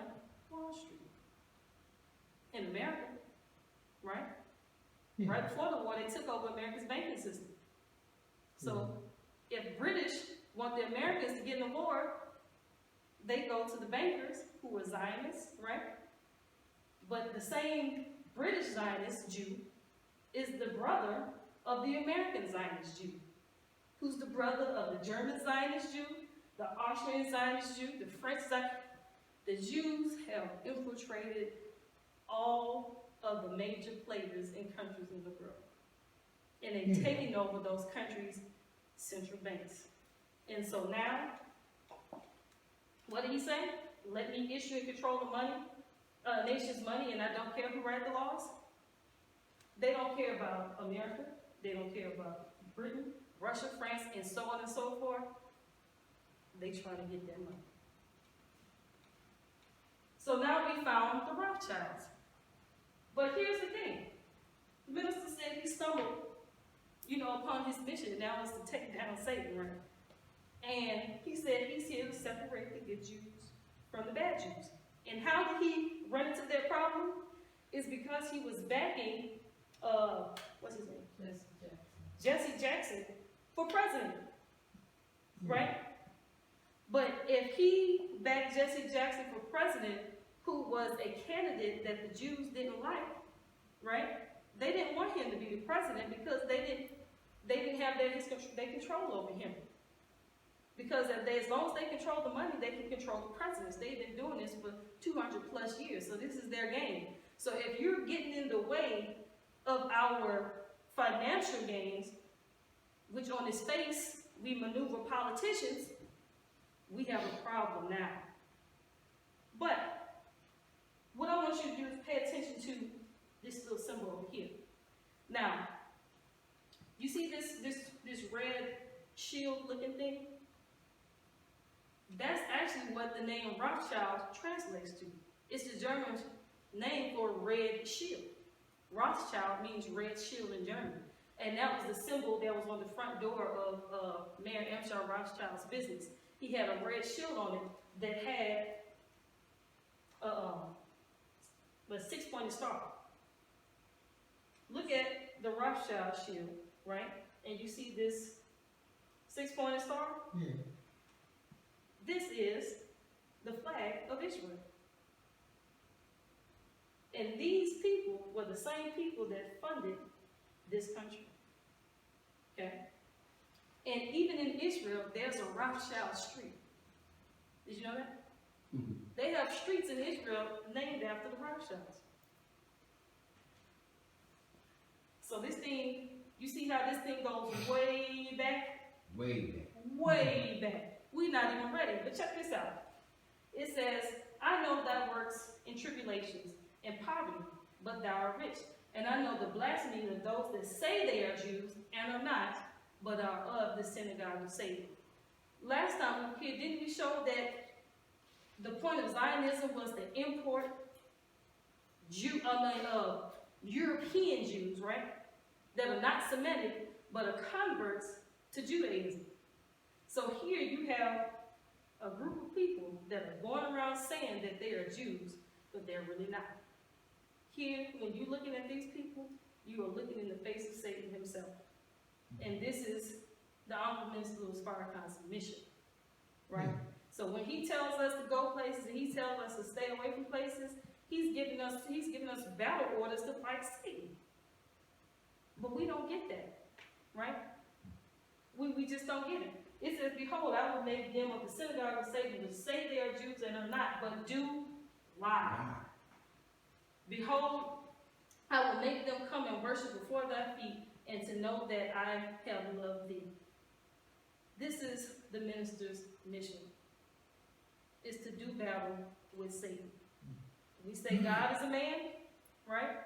Speaker 2: Wall Street. In America, right?
Speaker 3: Yeah.
Speaker 2: Right before the war, they took over America's banking system. So if British want the Americans to get in the war, they go to the bankers who were Zionists, right? But the same British Zionist Jew is the brother of the American Zionist Jew, who's the brother of the German Zionist Jew, the Austrian Zionist Jew, the French Zionist. The Jews have infiltrated all of the major players in countries in the world. And they've taken over those countries' central banks. And so now, what did he say? Let me issue and control the money, nation's money, and I don't care who writes the laws. They don't care about America. They don't care about Britain, Russia, France, and so on and so forth. They trying to get their money. So now we found the Rothschilds. But here's the thing. The minister said he stumbled, upon his mission, and now is to take down Satan, right? And he said he's here to separate the good Jews from the bad Jews. And how did he run into that problem? Is because he was backing, what's his name? Jesse Jackson for president, right? But if he backed Jesse Jackson for president, who was a candidate that the Jews didn't like, right? They didn't want him to be the president because they didn't have their control over him. Because as long as they control the money, they can control the presidents. They've been doing this for 200 plus years, so this is their game. So if you're getting in the way of our financial gains, which on its face, we maneuver politicians, we have a problem now. But what I want you to do is pay attention to this little symbol over here. Now, you see this red shield looking thing? That's actually what the name Rothschild translates to. It's the German name for red shield. Rothschild means red shield in German. And that was the symbol that was on the front door of Mayor Amschel Rothschild's business. He had a red shield on it that had a six-pointed star. Look at the Rothschild shield, right? And you see this 6-pointed star?
Speaker 3: Yeah.
Speaker 2: This is the flag of Israel. And these people were the same people that funded this country. Okay? And even in Israel, there's a Rothschild Street. Did you know that?
Speaker 6: Mhm.
Speaker 2: They have streets in Israel named after the Rothschilds. So this thing, you see how this thing goes way back?
Speaker 6: Way back.
Speaker 2: Way back. We're not even ready. But check this out. It says, I know thy works in tribulations and poverty, but thou art rich. And I know the blasphemy of those that say they are Jews and are not, but are of the synagogue of Satan. Last time we were here, didn't we show that the point of Zionism was to import European Jews, right? That are not Semitic, but are converts to Judaism. So here you have a group of people that are going around saying that they are Jews, but they're really not. Here, when you're looking at these people, you are looking in the face of Satan himself. And this is the Honorable Minister Louis Farrakhan's mission, right? So when he tells us to go places and he tells us to stay away from places, he's giving us battle orders to fight Satan. But we don't get that, right? We just don't get it. It says, behold, I will make them of the synagogue of Satan, which say they are Jews and are not, but do lie. Behold, I will make them come and worship before thy feet, and to know that I have loved thee. This is the minister's mission, is to do battle with Satan. We say God is a man, right?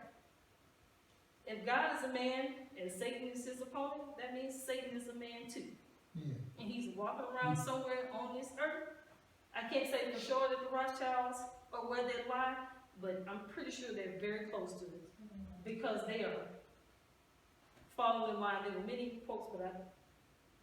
Speaker 2: If God is a man and Satan is his opponent, that means Satan is a man too.
Speaker 3: Yeah.
Speaker 2: And he's walking around somewhere on this earth. I can't say for sure that the Rothschilds are where they lie, but I'm pretty sure they're very close to it, because they are following in line. There were many quotes, but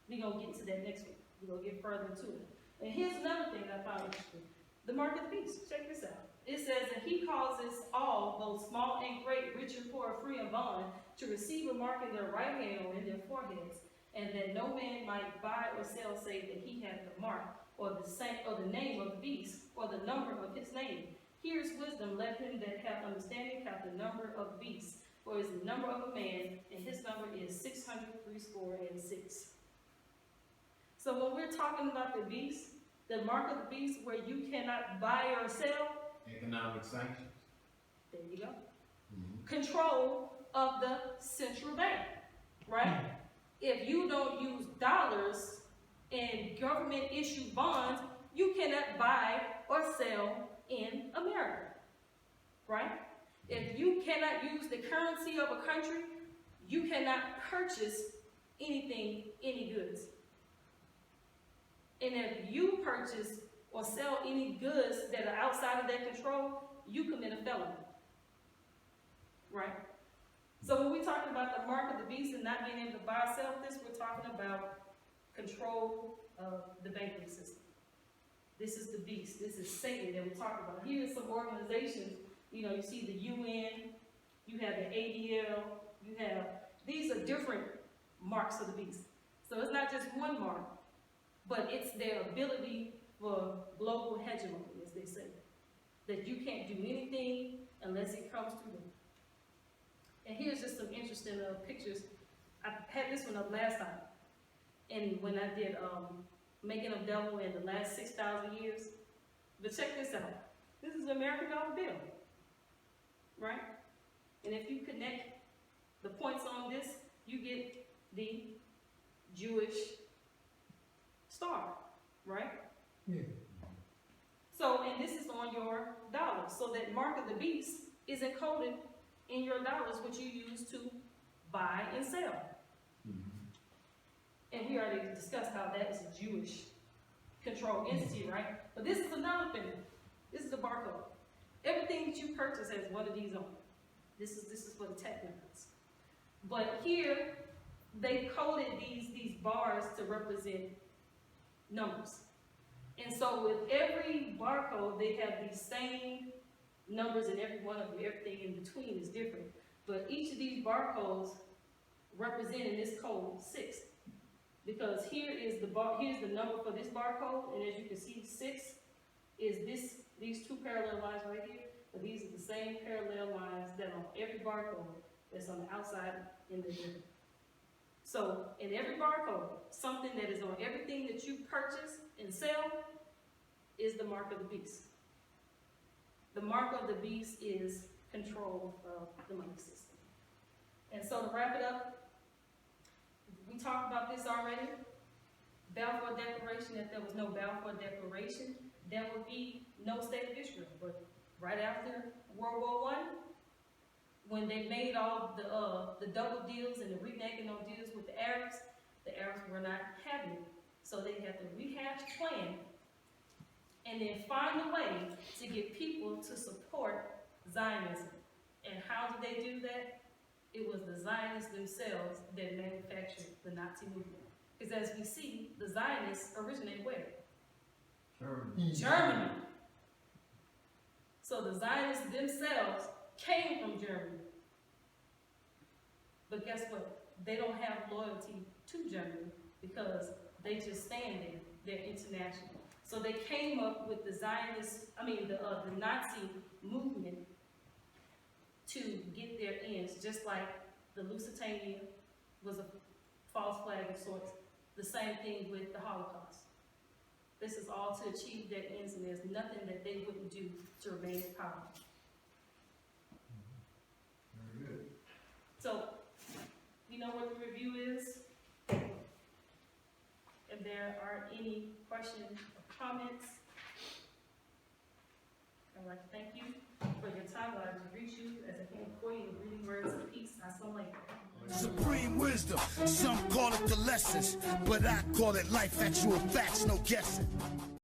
Speaker 2: we're going to get to that next week. We're going to get further into it. And here's another thing I found interesting. The mark of the beast. Check this out. It says that he causes all, both small and great, rich and poor, free and bond, to receive a mark in their right hand or in their foreheads, and that no man might buy or sell save that he hath the mark, or the name of the beast, or the number of his name. Here is wisdom. Let him that hath understanding count the number of the beast, for it is the number of a man, and his number is 666. So when we're talking about the beast, the mark of the beast, where you cannot buy or sell,
Speaker 6: Economic sanctions.
Speaker 2: there you go.
Speaker 6: Mm-hmm.
Speaker 2: Control of the central bank, right? If you don't use dollars and government issued bonds, you cannot buy or sell in America, right? If you cannot use the currency of a country, you cannot purchase anything, any goods. And if you purchase or sell any goods that are outside of their control, you commit a felony, right? So when we're talking about the mark of the beast and not being able to buy or sell this, we're talking about control of the banking system. This is the beast. This is Satan that we're talking about. Here are some organizations. You know, you see the UN, you have the ADL, these are different marks of the beast. So it's not just one mark, but it's their ability for global hegemony, as they say. That you can't do anything unless it comes through them. And here's just some interesting pictures. I had this one up last time. And when I did Making of Devil in the last 6,000 years. But check this out. This is the American dollar bill. Right? And if you connect the points on this, you get the Jewish star. Right?
Speaker 3: Yeah.
Speaker 2: So, and this is on your dollars. So that mark of the beast is encoded in your dollars, which you use to buy and sell.
Speaker 6: Mm-hmm.
Speaker 2: And we already discussed how that is a Jewish controlled entity, right? But this is another thing. This is the barcode. Everything that you purchase has one of these on it. This is for the tech nerds. But here, they coded these bars to represent numbers. And so with every barcode, they have these same numbers, and every one of them, everything in between is different. But each of these barcodes representing this code 6. Because here's the number for this barcode, and as you can see, 6 is these 2 parallel lines right here, but these are the same parallel lines that on every barcode that's on the outside in the middle. So in every barcode, something that is on everything that you purchase and sell is the mark of the beast. The mark of the beast is control of the money system. And so to wrap it up, we talked about this already. Balfour Declaration, if there was no Balfour Declaration, there would be no state of Israel. But right after World War I, when they made all the double deals and the reneging on deals with the Arabs were not having it. So they had to rehash the plan and then find a way to get people to support Zionism. And how did they do that? It was the Zionists themselves that manufactured the Nazi movement. Because as we see, the Zionists originated where? Germany. So the Zionists themselves came from Germany. But guess what? They don't have loyalty to Germany because they just stand there. They're international. So they came up with the the Nazi movement to get their ends, just like the Lusitania was a false flag of sorts. The same thing with the Holocaust. This is all to achieve their ends, and there's nothing that they wouldn't do to remain in power.
Speaker 4: Very good.
Speaker 2: So, you know what the review is? If there are any questions or comments, I'd like to thank you for your time. I'd like to greet you as I came before you with reading words of peace.
Speaker 1: Supreme wisdom, some call it the lessons, but I call it life, actual facts, no guessing.